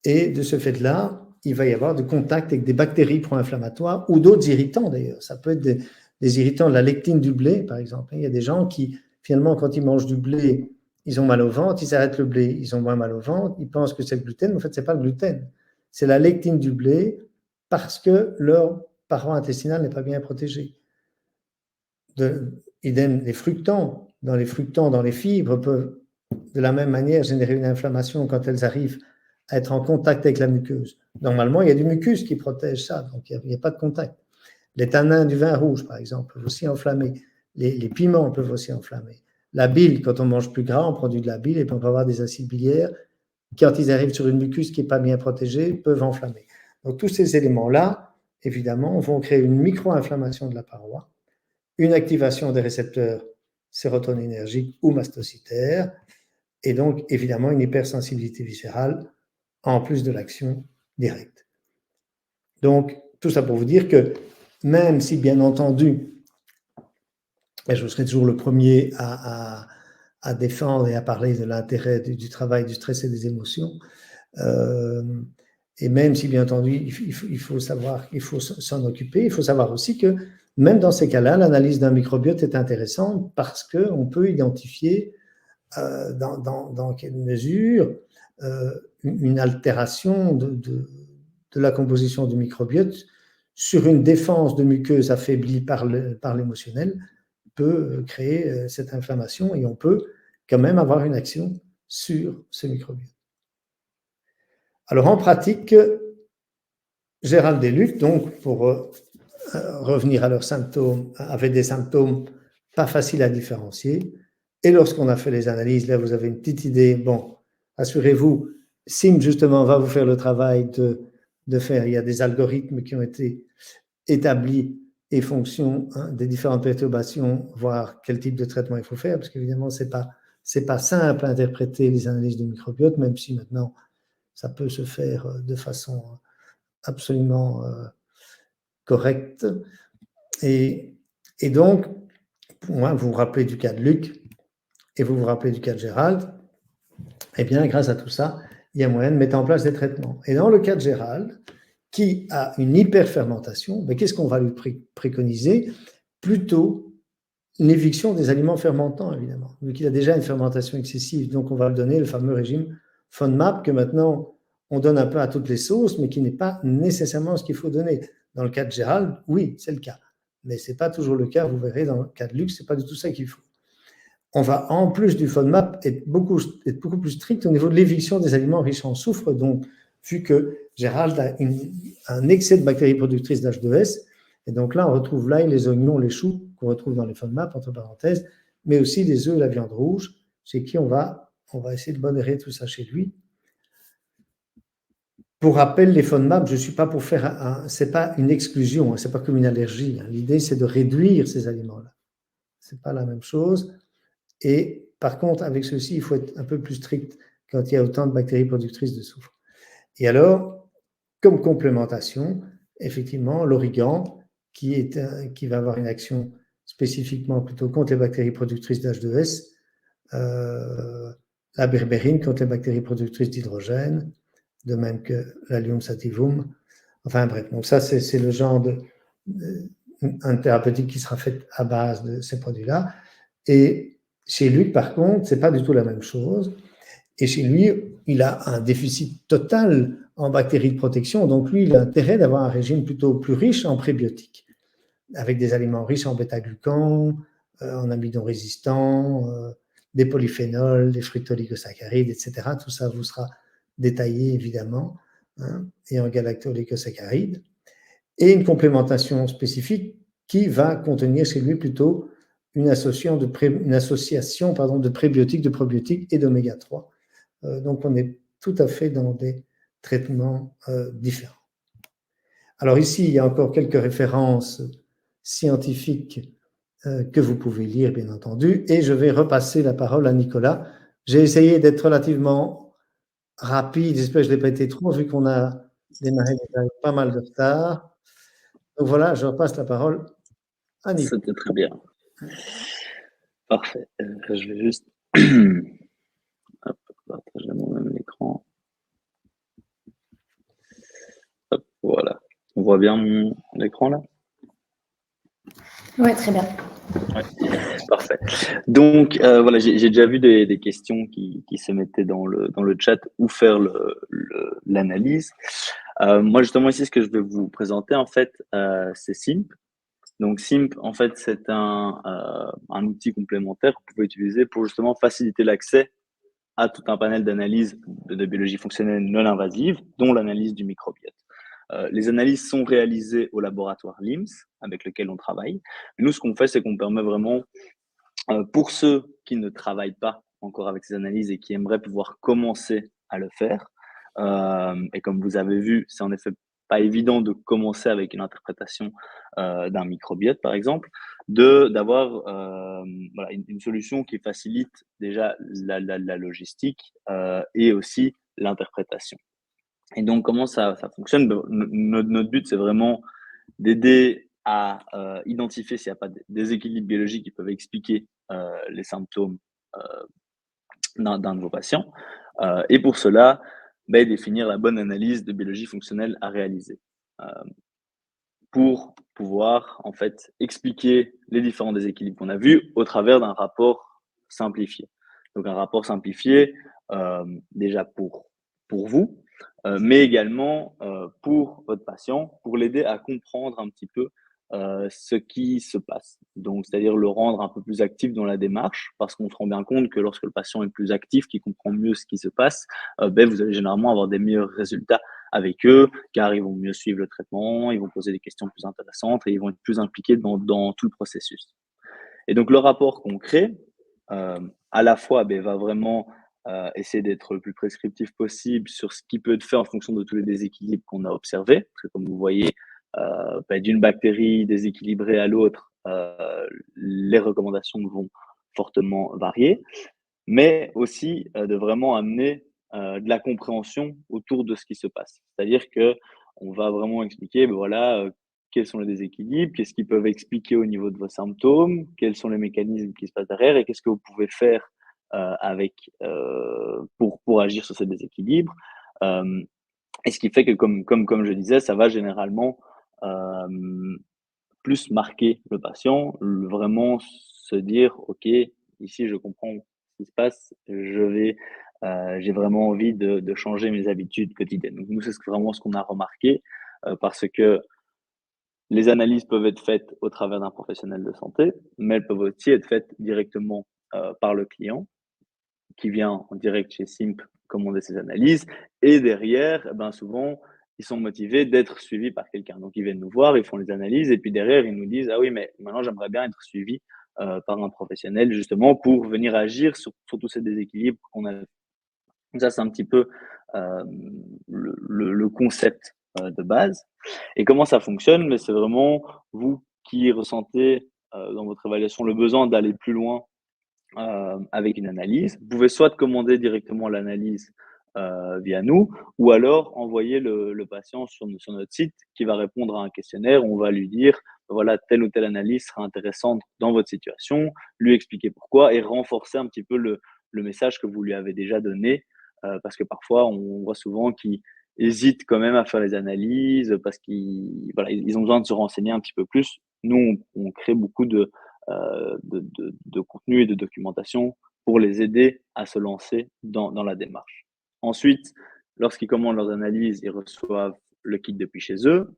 et de ce fait-là, il va y avoir de contact avec des bactéries pro-inflammatoires ou d'autres irritants d'ailleurs. Ça peut être des irritants de la lectine du blé, par exemple. Il y a des gens qui, finalement, quand ils mangent du blé, ils ont mal au ventre, ils arrêtent le blé, ils ont moins mal au ventre, ils pensent que c'est le gluten, mais en fait, ce n'est pas le gluten. C'est la lectine du blé parce que leur paroi intestinale n'est pas bien protégée. Idem, les fructans. Dans les fibres, peuvent de la même manière générer une inflammation quand elles arrivent à être en contact avec la muqueuse. Normalement, il y a du mucus qui protège ça, donc il n'y a pas de contact. Les tanins du vin rouge, par exemple, peuvent aussi enflammer. Les piments peuvent aussi enflammer. La bile, quand on mange plus gras, on produit de la bile et puis on peut avoir des acides biliaires. Quand ils arrivent sur une muqueuse qui n'est pas bien protégée, peuvent enflammer. Donc tous ces éléments-là, évidemment, vont créer une micro-inflammation de la paroi, une activation des récepteurs sérotoninergiques ou mastocytaires, et donc évidemment une hypersensibilité viscérale en plus de l'action directe. Donc, tout ça pour vous dire que même si, bien entendu, et je serai toujours le premier à défendre et à parler de l'intérêt du travail du stress et des émotions, Et même si, bien entendu, il faut savoir, il faut s'en occuper, il faut savoir aussi que même dans ces cas-là, l'analyse d'un microbiote est intéressante parce qu'on peut identifier dans quelle mesure une altération de la composition du microbiote sur une défense de muqueuse affaiblie par l'émotionnel peut créer cette inflammation et on peut quand même avoir une action sur ce microbiote. Alors en pratique, Gérald et Luc, donc pour revenir à leurs symptômes, avaient des symptômes pas faciles à différencier. Et lorsqu'on a fait les analyses, là vous avez une petite idée. Bon, assurez-vous, SIM justement va vous faire le travail de faire. Il y a des algorithmes qui ont été établis et fonction des différentes perturbations, voir quel type de traitement il faut faire, parce qu'évidemment c'est pas simple à interpréter les analyses du microbiote, même si maintenant ça peut se faire de façon absolument correcte. Et donc, vous vous rappelez du cas de Luc et vous vous rappelez du cas de Gérald, eh bien, grâce à tout ça, il y a moyen de mettre en place des traitements. Et dans le cas de Gérald, qui a une hyperfermentation, ben, qu'est-ce qu'on va lui préconiser? Plutôt l'éviction des aliments fermentants, évidemment, vu qu'il a déjà une fermentation excessive. Donc, on va lui donner le fameux régime FODMAP que maintenant, on donne un peu à toutes les sauces, mais qui n'est pas nécessairement ce qu'il faut donner. Dans le cas de Gérald, oui, c'est le cas. Mais ce n'est pas toujours le cas, vous verrez, dans le cas de Luc, ce n'est pas du tout ça qu'il faut. On va, en plus du FODMAP, être beaucoup plus strict au niveau de l'éviction des aliments riches en soufre. Donc, vu que Gérald a un excès de bactéries productrices d'H2S, et donc là, on retrouve l'ail, les oignons, les choux, qu'on retrouve dans les FODMAP, entre parenthèses, mais aussi les œufs et la viande rouge, chez qui on va essayer de modérer tout ça chez lui. Pour rappel, les FODMAP, je ne suis pas pour faire ce n'est pas une exclusion, ce n'est pas comme une allergie. L'idée, c'est de réduire ces aliments-là. Ce n'est pas la même chose. Et par contre, avec ceci, il faut être un peu plus strict quand il y a autant de bactéries productrices de soufre. Et alors, comme complémentation, effectivement, l'origan, qui va avoir une action spécifiquement plutôt contre les bactéries productrices d'H2S, la berbérine contre les bactéries productrices d'hydrogène, de même que l'allium sativum. Enfin bref, donc ça, c'est le genre un thérapeutique qui sera fait à base de ces produits-là. Et chez Luc, par contre, ce n'est pas du tout la même chose. Et chez lui, il a un déficit total en bactéries de protection. Donc, lui, il a intérêt d'avoir un régime plutôt plus riche en prébiotiques, avec des aliments riches en bêta-glucans, en amidons résistants, des polyphénols, des fructooligosaccharides, etc. Tout ça vous sera détaillé, évidemment, et en galacto-oligosaccharides. Et une complémentation spécifique qui va contenir chez lui plutôt une association de prébiotiques, de probiotiques et d'oméga 3. Donc, on est tout à fait dans des traitements différents. Alors ici, il y a encore quelques références scientifiques que vous pouvez lire, bien entendu, et je vais repasser la parole à Nicolas. J'ai essayé d'être relativement rapide, j'espère que je ne l'ai pas été trop, vu qu'on a démarré avec pas mal de retard. Donc voilà, je repasse la parole à Nicolas. C'était très bien. Parfait. Je vais juste hop, partager moi-même l'écran. Hop, voilà. On voit bien mon écran là? Oui, très bien. Ouais, parfait. Donc voilà, j'ai déjà vu des questions qui se mettaient dans le chat où faire l'analyse. Moi justement ici, ce que je vais vous présenter en fait, c'est SIMP. Donc SIMP, en fait, c'est un outil complémentaire que vous pouvez utiliser pour justement faciliter l'accès à tout un panel d'analyses de biologie fonctionnelle non invasive, dont l'analyse du microbiote. Les analyses sont réalisées au laboratoire LIMS, avec lequel on travaille. Et nous, ce qu'on fait, c'est qu'on permet vraiment, pour ceux qui ne travaillent pas encore avec ces analyses et qui aimeraient pouvoir commencer à le faire, et comme vous avez vu, c'est en effet pas évident de commencer avec une interprétation d'un microbiote, par exemple, d'avoir voilà, une solution qui facilite déjà la logistique et aussi l'interprétation. Et donc, comment ça fonctionne? Notre but, c'est vraiment d'aider à identifier s'il n'y a pas de déséquilibres biologiques qui peuvent expliquer les symptômes d'un de vos patients. Et pour cela, définir la bonne analyse de biologie fonctionnelle à réaliser pour pouvoir en fait expliquer les différents déséquilibres qu'on a vus au travers d'un rapport simplifié. Donc un rapport simplifié déjà pour vous, mais également pour votre patient, pour l'aider à comprendre un petit peu ce qui se passe. Donc, c'est-à-dire le rendre un peu plus actif dans la démarche, parce qu'on se rend bien compte que lorsque le patient est plus actif, qu'il comprend mieux ce qui se passe, vous allez généralement avoir des meilleurs résultats avec eux, car ils vont mieux suivre le traitement, ils vont poser des questions plus intéressantes et ils vont être plus impliqués dans tout le processus. Et donc, le rapport qu'on crée, à la fois, va vraiment essayer d'être le plus prescriptif possible sur ce qui peut être fait en fonction de tous les déséquilibres qu'on a observés. Parce que comme vous voyez, d'une bactérie déséquilibrée à l'autre, les recommandations vont fortement varier, mais aussi de vraiment amener de la compréhension autour de ce qui se passe. C'est-à-dire qu'on va vraiment expliquer, quels sont les déséquilibres, qu'est-ce qu'ils peuvent expliquer au niveau de vos symptômes, quels sont les mécanismes qui se passent derrière et qu'est-ce que vous pouvez faire pour agir sur ces déséquilibres. Et ce qui fait que, comme je disais, ça va généralement plus marquer le patient, vraiment se dire, OK, ici je comprends ce qui se passe, j'ai vraiment envie de changer mes habitudes quotidiennes. Donc nous, c'est vraiment ce qu'on a remarqué parce que les analyses peuvent être faites au travers d'un professionnel de santé, mais elles peuvent aussi être faites directement par le client qui vient en direct chez Simp commander ses analyses. Et derrière, souvent, ils sont motivés d'être suivis par quelqu'un. Donc, ils viennent nous voir, ils font les analyses et puis derrière, ils nous disent « Ah oui, mais maintenant, j'aimerais bien être suivi par un professionnel justement pour venir agir sur tous ces déséquilibres qu'on a. » Ça, c'est un petit peu le concept de base. Et comment ça fonctionne? Mais c'est vraiment vous qui ressentez dans votre évaluation le besoin d'aller plus loin avec une analyse. Vous pouvez soit commander directement l'analyse via nous, ou alors envoyer le patient sur notre site qui va répondre à un questionnaire. On va lui dire, voilà, telle ou telle analyse sera intéressante dans votre situation, lui expliquer pourquoi et renforcer un petit peu le message que vous lui avez déjà donné, parce que parfois, on voit souvent qu'ils hésitent quand même à faire les analyses parce qu'ils ont besoin de se renseigner un petit peu plus. Nous, on crée beaucoup de contenu et de documentation pour les aider à se lancer dans la démarche. Ensuite, lorsqu'ils commandent leurs analyses, ils reçoivent le kit depuis chez eux.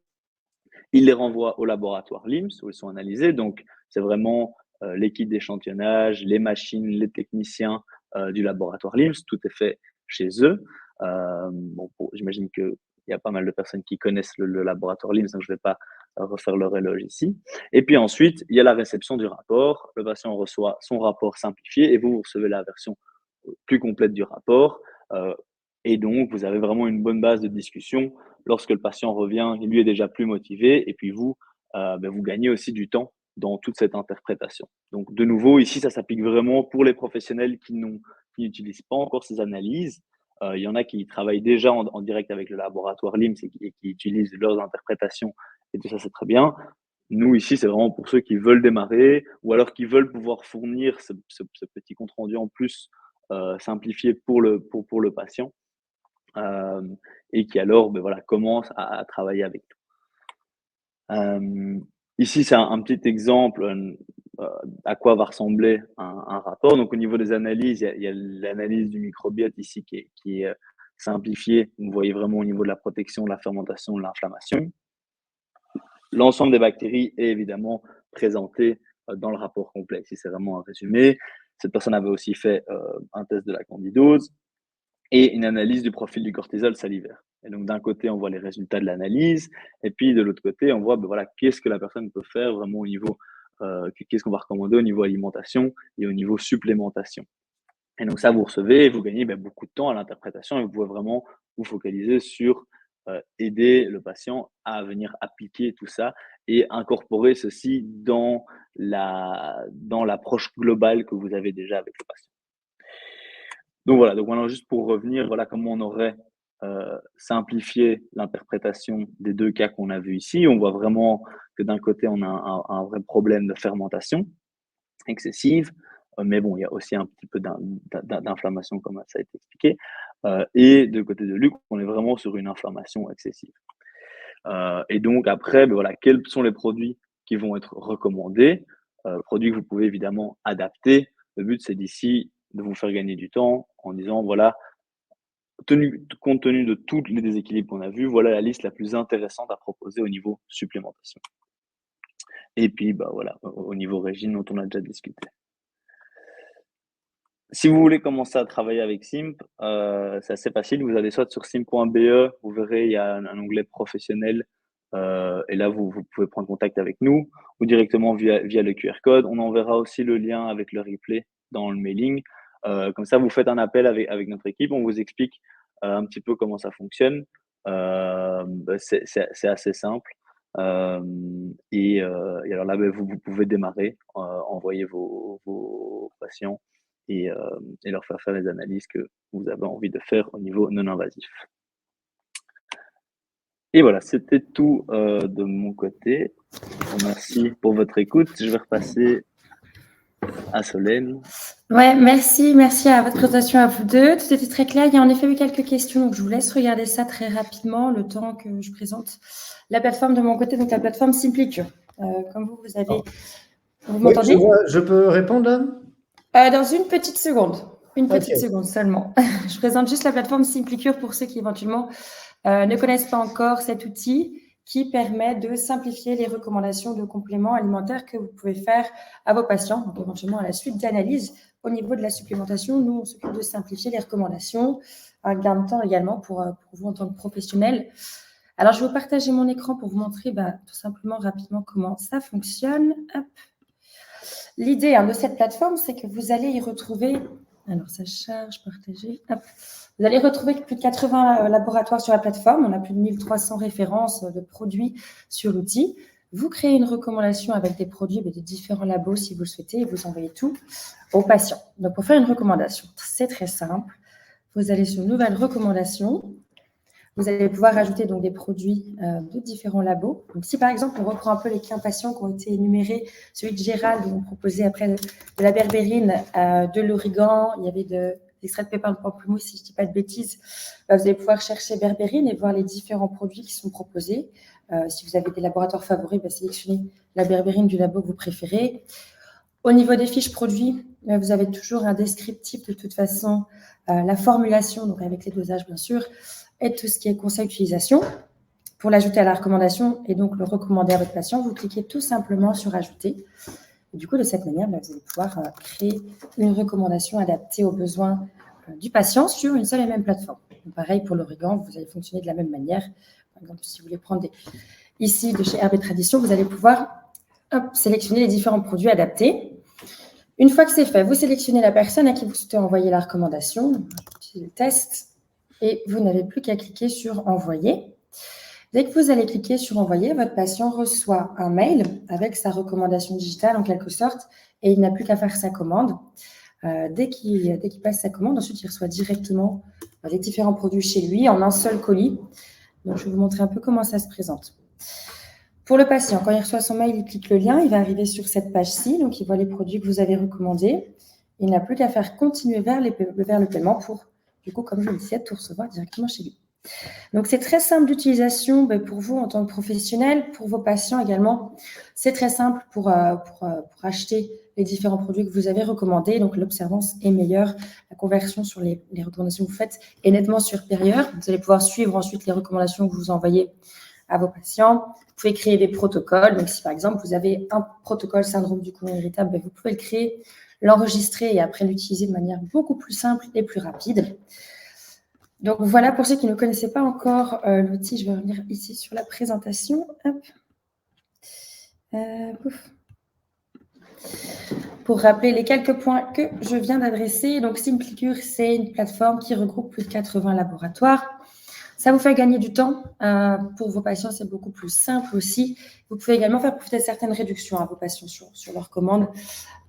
Ils les renvoient au laboratoire LIMS où ils sont analysés. Donc, c'est vraiment les kits d'échantillonnage, les machines, les techniciens du laboratoire LIMS. Tout est fait chez eux. J'imagine qu'il y a pas mal de personnes qui connaissent le laboratoire LIMS, donc je ne vais pas refaire leur éloge ici. Et puis ensuite, il y a la réception du rapport. Le patient reçoit son rapport simplifié et vous recevez la version plus complète du rapport. Et donc, vous avez vraiment une bonne base de discussion. Lorsque le patient revient, lui est déjà plus motivé. Et puis vous, vous gagnez aussi du temps dans toute cette interprétation. Donc, de nouveau, ici, ça s'applique vraiment pour les professionnels qui n'utilisent pas encore ces analyses. Il y en a qui travaillent déjà en direct avec le laboratoire LIMS et qui utilisent leurs interprétations. Et tout ça, c'est très bien. Nous, ici, c'est vraiment pour ceux qui veulent démarrer ou alors qui veulent pouvoir fournir ce petit compte-rendu en plus simplifié pour le patient et qui alors commence à travailler avec nous. Ici, c'est un petit exemple à quoi va ressembler un rapport. Donc, au niveau des analyses, il y a l'analyse du microbiote ici qui est simplifiée. Vous voyez vraiment au niveau de la protection, de la fermentation, de l'inflammation. L'ensemble des bactéries est évidemment présenté dans le rapport complet. Ici, c'est vraiment un résumé. Cette personne avait aussi fait un test de la candidose et une analyse du profil du cortisol salivaire. Et donc, d'un côté, on voit les résultats de l'analyse, et puis de l'autre côté, on voit qu'est-ce que la personne peut faire vraiment au niveau, qu'est-ce qu'on va recommander au niveau alimentation et au niveau supplémentation. Et donc, ça, vous recevez, vous gagnez beaucoup de temps à l'interprétation et vous pouvez vraiment vous focaliser sur aider le patient à venir appliquer tout ça et incorporer ceci dans l'approche globale que vous avez déjà avec le patient. Donc voilà, donc maintenant juste pour revenir, voilà comment on aurait simplifié l'interprétation des deux cas qu'on a vus ici. On voit vraiment que d'un côté, on a un vrai problème de fermentation excessive, mais bon, il y a aussi un petit peu d'inflammation comme ça a été expliqué. Et de côté de Luc, on est vraiment sur une inflammation excessive. Et donc après, voilà, quels sont les produits qui vont être recommandés, produits que vous pouvez évidemment adapter. Le but, c'est d'ici de vous faire gagner du temps en disant, voilà, compte tenu de tous les déséquilibres qu'on a vus, voilà la liste la plus intéressante à proposer au niveau supplémentation. Et puis, voilà, au niveau régime dont on a déjà discuté. Si vous voulez commencer à travailler avec Simp, c'est assez facile. Vous allez soit sur simp.be, vous verrez, il y a un onglet professionnel. Et là, vous pouvez prendre contact avec nous ou directement via le QR code. On enverra aussi le lien avec le replay dans le mailing. Comme ça, vous faites un appel avec notre équipe. On vous explique un petit peu comment ça fonctionne. C'est assez simple. Et alors là, vous pouvez démarrer, envoyer vos patients et leur faire les analyses que vous avez envie de faire au niveau non-invasif. Et voilà, c'était tout de mon côté. Merci pour votre écoute. Je vais repasser à Solène. Ouais, merci à votre présentation à vous deux. Tout était très clair. Il y a en effet eu quelques questions, donc je vous laisse regarder ça très rapidement le temps que je présente la plateforme de mon côté, donc la plateforme Simplicure. Comme vous avez... Vous m'entendez ? Je peux répondre là ? Dans une petite seconde. Une petite seconde seulement. Je présente juste la plateforme Simplicure pour ceux qui éventuellement ne connaissent pas encore cet outil qui permet de simplifier les recommandations de compléments alimentaires que vous pouvez faire à vos patients, donc éventuellement à la suite d'analyse. Au niveau de la supplémentation, nous, on s'occupe de simplifier les recommandations, un gain de temps également pour vous en tant que professionnel. Alors, je vais vous partager mon écran pour vous montrer tout simplement rapidement comment ça fonctionne. Hop. L'idée de cette plateforme, c'est que vous allez y retrouver, alors ça charge, partager, hop. Vous allez retrouver plus de 80 laboratoires sur la plateforme. On a plus de 1300 références de produits sur l'outil. Vous créez une recommandation avec des produits de différents labos si vous le souhaitez et vous envoyez tout aux patients. Donc, pour faire une recommandation, c'est très simple. Vous allez sur Nouvelles recommandations. Vous allez pouvoir ajouter donc des produits de différents labos. Donc, si par exemple, on reprend un peu les 15 patients qui ont été énumérés, celui de Gérald, où on proposait après de la berbérine, de l'origan, il y avait de l'extrait de pépins de pamplemousse, si je ne dis pas de bêtises, vous allez pouvoir chercher berbérine et voir les différents produits qui sont proposés. Si vous avez des laboratoires favoris, sélectionnez la berbérine du labo que vous préférez. Au niveau des fiches produits, vous avez toujours un descriptif de toute façon, la formulation, donc avec les dosages bien sûr, et tout ce qui est conseil d'utilisation. Pour l'ajouter à la recommandation et donc le recommander à votre patient, vous cliquez tout simplement sur « Ajouter ». Et du coup, de cette manière, vous allez pouvoir créer une recommandation adaptée aux besoins du patient sur une seule et même plateforme. Donc, pareil pour l'origan, vous allez fonctionner de la même manière. Par exemple, si vous voulez prendre ici de chez Herbes et Tradition, vous allez pouvoir sélectionner les différents produits adaptés. Une fois que c'est fait, vous sélectionnez la personne à qui vous souhaitez envoyer la recommandation, le test, et vous n'avez plus qu'à cliquer sur « Envoyer ». Dès que vous allez cliquer sur « Envoyer », votre patient reçoit un mail avec sa recommandation digitale en quelque sorte et il n'a plus qu'à faire sa commande. Dès qu'il passe sa commande, ensuite il reçoit directement les différents produits chez lui en un seul colis. Donc, je vais vous montrer un peu comment ça se présente. Pour le patient, quand il reçoit son mail, il clique le lien, il va arriver sur cette page-ci, donc il voit les produits que vous avez recommandés. Il n'a plus qu'à faire continuer vers le paiement pour, du coup, comme je le disais, tout recevoir directement chez lui. Donc, c'est très simple d'utilisation pour vous en tant que professionnel, pour vos patients également. C'est très simple pour acheter les différents produits que vous avez recommandés. Donc, l'observance est meilleure. La conversion sur les recommandations que vous faites est nettement supérieure. Vous allez pouvoir suivre ensuite les recommandations que vous envoyez à vos patients. Vous pouvez créer des protocoles. Donc, si par exemple, vous avez un protocole syndrome du côlon irritable, vous pouvez le créer, l'enregistrer et après l'utiliser de manière beaucoup plus simple et plus rapide. Donc, voilà pour ceux qui ne connaissaient pas encore l'outil. Je vais revenir ici sur la présentation. Hop. Pour rappeler les quelques points que je viens d'adresser. Donc, Simplicure, c'est une plateforme qui regroupe plus de 80 laboratoires. Ça vous fait gagner du temps. Pour vos patients, c'est beaucoup plus simple aussi. Vous pouvez également faire profiter de certaines réductions à vos patients sur leurs commandes.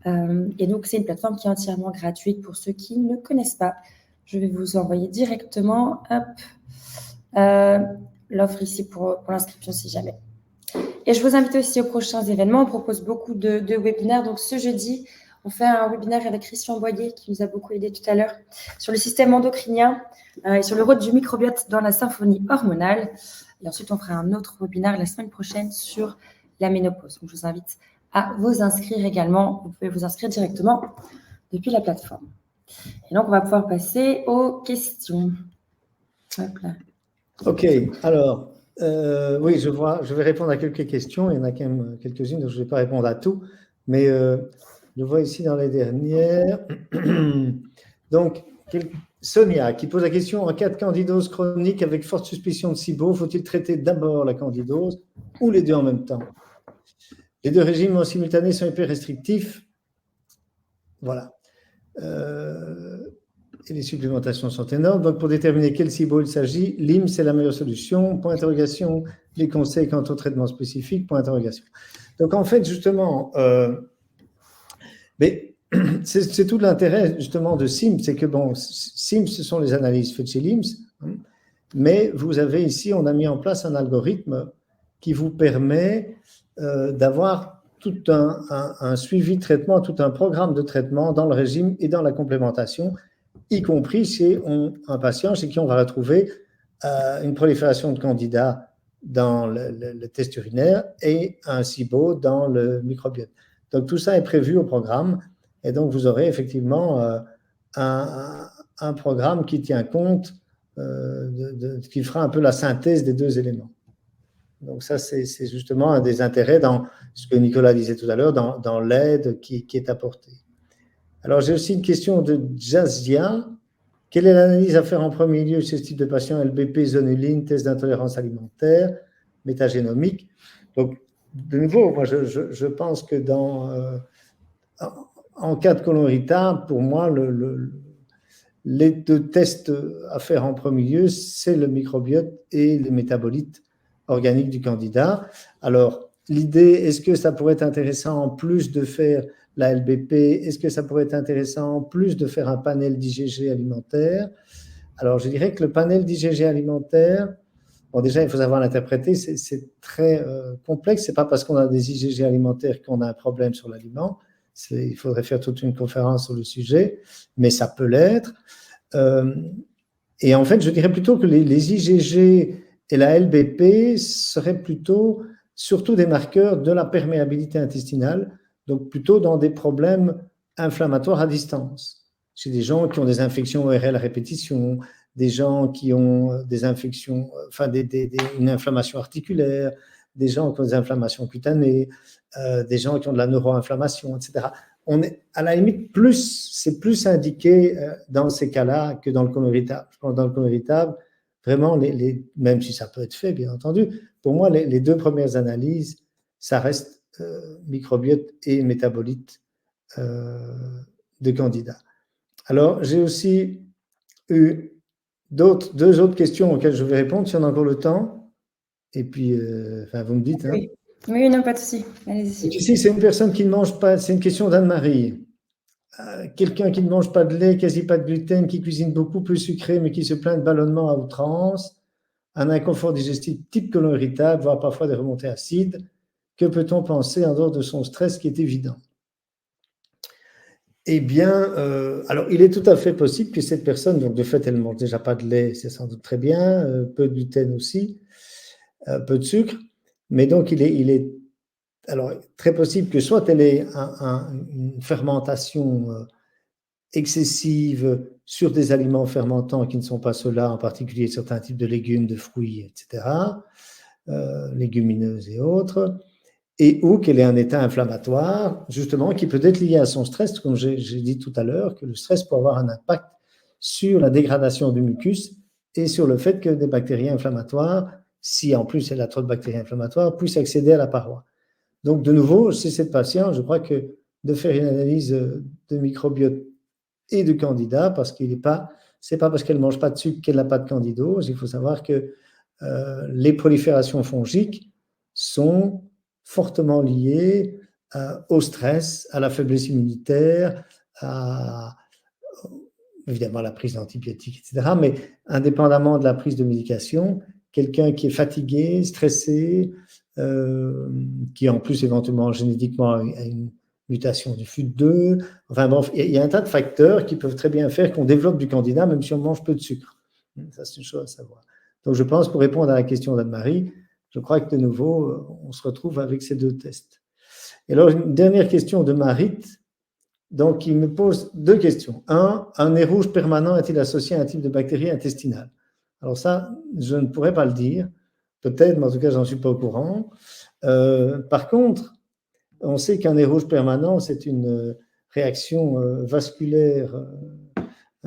Et donc, c'est une plateforme qui est entièrement gratuite pour ceux qui ne connaissent pas. Je vais vous envoyer directement l'offre ici pour l'inscription si jamais. Et je vous invite aussi aux prochains événements. On propose beaucoup de webinaires. Donc, ce jeudi, On fait un webinaire avec Christian Boyer qui nous a beaucoup aidé tout à l'heure sur le système endocrinien et sur le rôle du microbiote dans la symphonie hormonale. Et ensuite, on fera un autre webinaire la semaine prochaine sur la ménopause. Donc, je vous invite à vous inscrire également. Vous pouvez vous inscrire directement depuis la plateforme. Et donc, on va pouvoir passer aux questions. Hop là. OK, alors, oui, je vais répondre à quelques questions. Il y en a quand même quelques-unes, donc je ne vais pas répondre à tout. Mais je vois ici dans les dernières. Donc, Sonia qui pose la question, en cas de candidose chronique avec forte suspicion de SIBO, faut-il traiter d'abord la candidose ou les deux en même temps? Les deux régimes en simultané sont hyper restrictifs. Voilà. Et les supplémentations sont énormes. Donc, pour déterminer quel SIBO il s'agit, l'IM, c'est la meilleure solution. Point d'interrogation, les conseils quant au traitement spécifique, point d'interrogation. Donc, en fait, justement, mais c'est tout l'intérêt, justement, de SIMS, c'est que, bon, SIMS, ce sont les analyses faites chez LIMS, hein, mais vous avez ici, on a mis en place un algorithme qui vous permet d'avoir tout un suivi de traitement, tout un programme de traitement dans le régime et dans la complémentation, y compris chez un patient chez qui on va retrouver une prolifération de candidats dans le test urinaire et un SIBO dans le microbiote. Donc, tout ça est prévu au programme et donc vous aurez effectivement un programme qui tient compte, qui fera un peu la synthèse des deux éléments. Donc, ça, c'est justement un des intérêts dans ce que Nicolas disait tout à l'heure, dans l'aide qui est apportée. Alors, j'ai aussi une question de Jazia. Quelle est l'analyse à faire en premier lieu chez ce type de patient? LBP, zonuline, test d'intolérance alimentaire, métagénomique. Donc, de nouveau, moi, je pense que en cas de côlon irritable, pour moi, les deux tests à faire en premier lieu, c'est le microbiote et les métabolites organiques du candidat. Alors, l'idée, est-ce que ça pourrait être intéressant en plus de faire la LBP? Est-ce que ça pourrait être intéressant en plus de faire un panel d'IgG alimentaire? Alors, je dirais que le panel d'IgG alimentaire, bon, déjà, il faut savoir l'interpréter, c'est très complexe. Ce n'est pas parce qu'on a des IgG alimentaires qu'on a un problème sur l'aliment. Il faudrait faire toute une conférence sur le sujet, mais ça peut l'être. Et en fait, je dirais plutôt que les IgG et la LBP seraient plutôt, surtout des marqueurs de la perméabilité intestinale, donc plutôt dans des problèmes inflammatoires à distance. Chez des gens qui ont des infections ORL à répétition, des gens qui ont des infections, enfin une inflammation articulaire, des gens qui ont des inflammations cutanées, des gens qui ont de la neuroinflammation, etc. On est, à la limite, c'est plus indiqué dans ces cas-là que dans le côlon irritable. Je pense dans le côlon irritable, vraiment, même si ça peut être fait, bien entendu, pour moi, les deux premières analyses, ça reste microbiote et métabolite de candidats. Alors, j'ai aussi eu deux autres questions auxquelles je vais répondre, si on a encore le temps. Et puis, vous me dites. Hein. Oui, non, pas de souci. Allez-y. Ici, c'est une personne qui ne mange pas, c'est une question d'Anne-Marie. Quelqu'un qui ne mange pas de lait, quasi pas de gluten, qui cuisine beaucoup, peu sucré, mais qui se plaint de ballonnement à outrance, un inconfort digestif type côlon irritable, voire parfois des remontées acides. Que peut-on penser en dehors de son stress qui est évident? Eh bien, alors il est tout à fait possible que cette personne, donc de fait, elle ne mange déjà pas de lait, c'est sans doute très bien, peu de gluten aussi, peu de sucre, mais donc il est alors très possible que soit elle ait une fermentation excessive sur des aliments fermentants qui ne sont pas ceux-là, en particulier certains types de légumes, de fruits, etc., légumineuses et autres, et ou qu'elle ait un état inflammatoire, justement, qui peut être lié à son stress, comme j'ai dit tout à l'heure, que le stress peut avoir un impact sur la dégradation du mucus et sur le fait que des bactéries inflammatoires, si en plus elle a trop de bactéries inflammatoires, puissent accéder à la paroi. Donc, de nouveau, chez cette patiente, je crois que de faire une analyse de microbiote et de candida, parce qu'il n'est pas, c'est pas parce qu'elle ne mange pas de sucre qu'elle n'a pas de candidose. Il faut savoir que les proliférations fongiques sont fortement liées au stress, à la faiblesse immunitaire, évidemment à la prise d'antibiotiques, etc. Mais indépendamment de la prise de médication, quelqu'un qui est fatigué, stressé, qui en plus éventuellement génétiquement a mutation du FUT2. Enfin bon, il y a un tas de facteurs qui peuvent très bien faire qu'on développe du candida même si on mange peu de sucre. Ça, c'est une chose à savoir. Donc, je pense, pour répondre à la question d'Anne-Marie, je crois que de nouveau, on se retrouve avec ces deux tests. Et alors, une dernière question de Marit. Donc, il me pose deux questions. Un nez rouge permanent est-il associé à un type de bactérie intestinale? Alors ça, je ne pourrais pas le dire. Peut-être, mais en tout cas, je n'en suis pas au courant. Par contre, on sait qu'un nez rouge permanent, c'est une réaction vasculaire.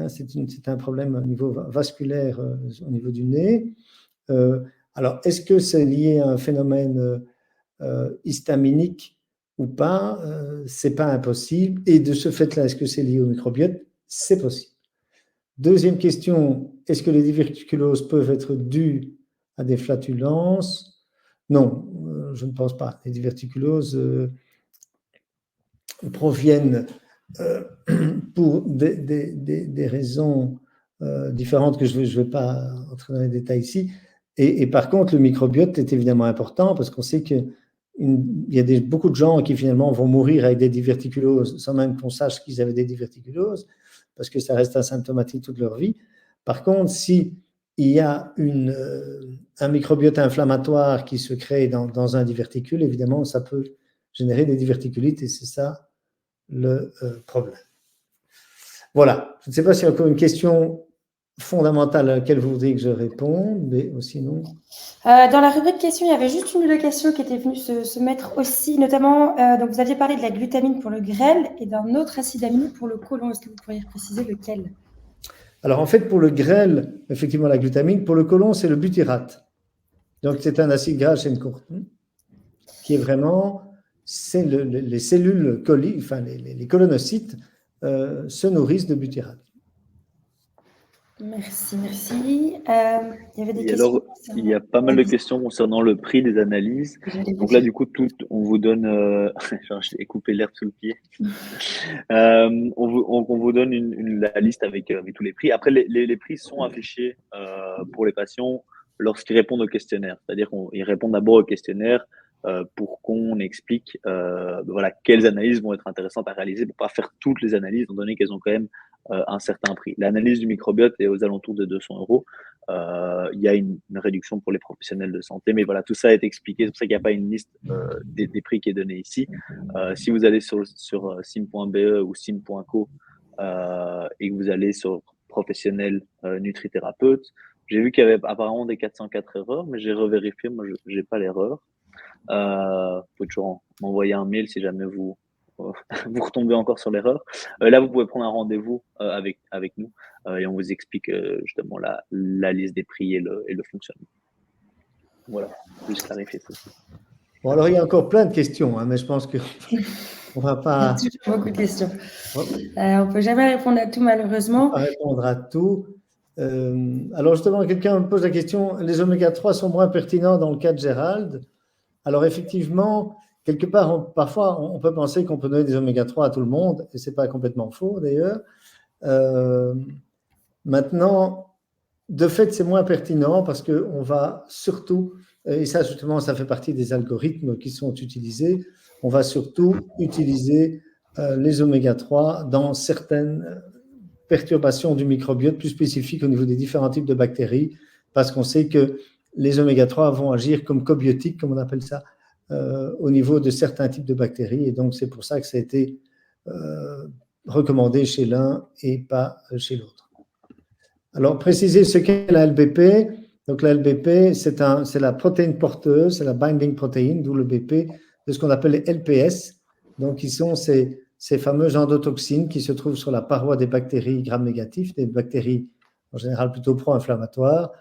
C'est un problème au niveau vasculaire, au niveau du nez. Alors, est-ce que c'est lié à un phénomène histaminique ou pas? C'est pas impossible. Et de ce fait-là, est-ce que c'est lié au microbiote? C'est possible. Deuxième question, est-ce que les diverticuloses peuvent être dues à des flatulences? Non, je ne pense pas. Les diverticuloses proviennent pour des raisons différentes que je ne vais pas entrer dans les détails ici. Et par contre, le microbiote est évidemment important parce qu'on sait qu'il y a beaucoup de gens qui finalement vont mourir avec des diverticuloses sans même qu'on sache qu'ils avaient des diverticuloses parce que ça reste asymptomatique toute leur vie. Par contre, si il y a un microbiote inflammatoire qui se crée dans un diverticule, évidemment, ça peut générer des diverticulites et c'est ça le problème. Voilà. Je ne sais pas s'il y a encore une question fondamentale à laquelle vous voudriez que je réponde, mais sinon… Dans la rubrique questions, il y avait juste une ou deux questions qui étaient venues se mettre aussi, notamment, donc vous aviez parlé de la glutamine pour le grêle et d'un autre acide aminé pour le côlon. Est-ce que vous pourriez préciser lequel? Alors, en fait, pour le grêle, effectivement, la glutamine. Pour le côlon, c'est le butyrate. Donc, c'est un acide gras chaîne courte, qui est vraiment… C'est les cellules enfin, les colonocytes se nourrissent de butyrate. Merci. Il y avait des questions. Alors, il y a pas mal de questions concernant le prix des analyses. Donc là, du coup, on vous donne… j'ai coupé l'herbe sous le pied. On vous donne la liste avec tous les prix. Après, les prix sont affichés pour les patients lorsqu'ils répondent au questionnaire. C'est-à-dire qu'ils répondent d'abord au questionnaire pour qu'on explique voilà, quelles analyses vont être intéressantes à réaliser pour pas faire toutes les analyses, étant donné qu'elles ont quand même un certain prix. L'analyse du microbiote est aux alentours de 200 €. Il y a une réduction pour les professionnels de santé, mais voilà, tout ça est expliqué. C'est pour ça qu'il n'y a pas une liste des prix qui est donnée ici. Si vous allez sur sim.be ou sim.co et que vous allez sur professionnel nutrithérapeute, j'ai vu qu'il y avait apparemment des 404 erreurs, mais j'ai revérifié, moi je n'ai pas l'erreur. Vous pouvez toujours m'envoyer un mail si jamais vous retombez encore sur l'erreur. Là, vous pouvez prendre un rendez-vous avec nous et on vous explique justement la liste des prix et le fonctionnement. Voilà, juste clarifier ça. Bon, alors il y a encore plein de questions, mais je pense qu'on ne va pas… Il y a toujours beaucoup de questions. On ne peut jamais répondre à tout, malheureusement. On ne peut pas répondre à tout. Alors justement, quelqu'un me pose la question, les oméga 3 sont moins pertinents dans le cas de Gérald? Alors effectivement, quelque part, parfois, on peut penser qu'on peut donner des oméga 3 à tout le monde, et ce n'est pas complètement faux d'ailleurs. Maintenant, de fait, c'est moins pertinent parce qu'on va surtout, et ça justement, ça fait partie des algorithmes qui sont utilisés, on va surtout utiliser les oméga 3 dans certaines perturbations du microbiote plus spécifiques au niveau des différents types de bactéries, parce qu'on sait que les oméga 3 vont agir comme cobiotiques, comme on appelle ça, au niveau de certains types de bactéries. Et donc, c'est pour ça que ça a été recommandé chez l'un et pas chez l'autre. Alors, préciser ce qu'est la LBP. Donc, la LBP, c'est la protéine porteuse, c'est la binding protein, d'où le BP, de ce qu'on appelle les LPS. Donc, ils sont ces fameuses endotoxines qui se trouvent sur la paroi des bactéries gram-négatifs, des bactéries en général plutôt pro-inflammatoires,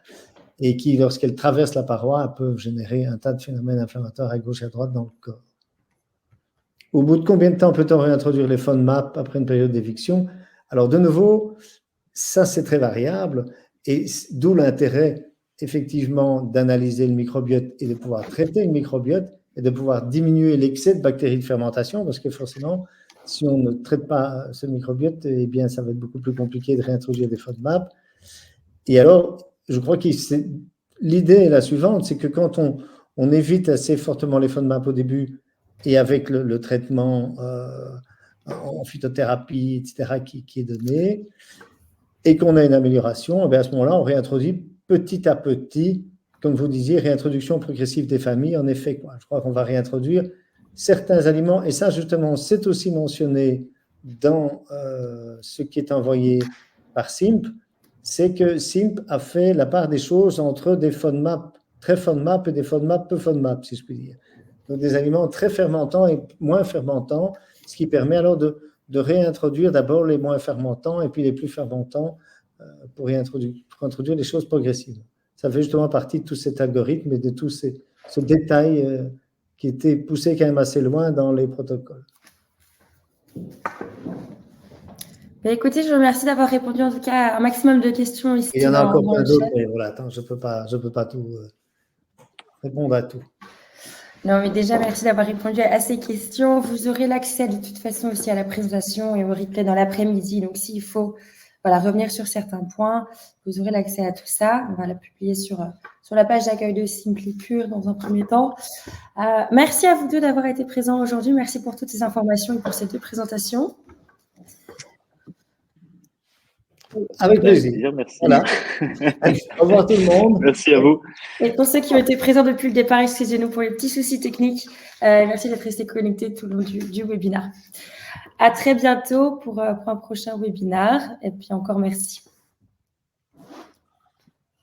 et qui, lorsqu'elles traversent la paroi, peuvent générer un tas de phénomènes inflammatoires à gauche et à droite dans le corps. Au bout de combien de temps peut-on réintroduire les FODMAP après une période d'éviction? Alors, de nouveau, ça, c'est très variable, et d'où l'intérêt, effectivement, d'analyser le microbiote et de pouvoir traiter le microbiote et de pouvoir diminuer l'excès de bactéries de fermentation, parce que forcément, si on ne traite pas ce microbiote, eh bien, ça va être beaucoup plus compliqué de réintroduire des FODMAP. Et alors, je crois que l'idée est la suivante, c'est que quand on évite assez fortement les FODMAP au début et avec le traitement en phytothérapie, etc., qui est donné, et qu'on a une amélioration, à ce moment-là, on réintroduit petit à petit, comme vous disiez, réintroduction progressive des familles. En effet, je crois qu'on va réintroduire certains aliments, et ça, justement, c'est aussi mentionné dans ce qui est envoyé par SIMP, c'est que SIMP a fait la part des choses entre des FODMAP, très FODMAP, et des FODMAP peu FODMAP, si je puis dire. Donc, des aliments très fermentants et moins fermentants, ce qui permet alors de réintroduire d'abord les moins fermentants et puis les plus fermentants pour introduire les choses progressivement. Ça fait justement partie de tout cet algorithme et de tout ce détail qui était poussé quand même assez loin dans les protocoles. Écoutez, je vous remercie d'avoir répondu en tout cas à un maximum de questions ici. Il y en a encore plein d'autres, mais voilà, attends, je peux pas tout répondre à tout. Non, mais déjà, merci d'avoir répondu à ces questions. Vous aurez l'accès de toute façon aussi à la présentation et au replay dans l'après-midi. Donc, s'il faut revenir sur certains points, vous aurez l'accès à tout ça. On va la publier sur la page d'accueil de Simplicure dans un premier temps. Merci à vous deux d'avoir été présents aujourd'hui. Merci pour toutes ces informations et pour ces deux présentations. Avec plaisir. Merci. Voilà. Au revoir tout le monde. Merci à vous. Et pour ceux qui ont été présents depuis le départ, excusez-nous pour les petits soucis techniques. Merci d'être restés connectés tout le long du webinaire. À très bientôt pour un prochain webinaire. Et puis encore merci.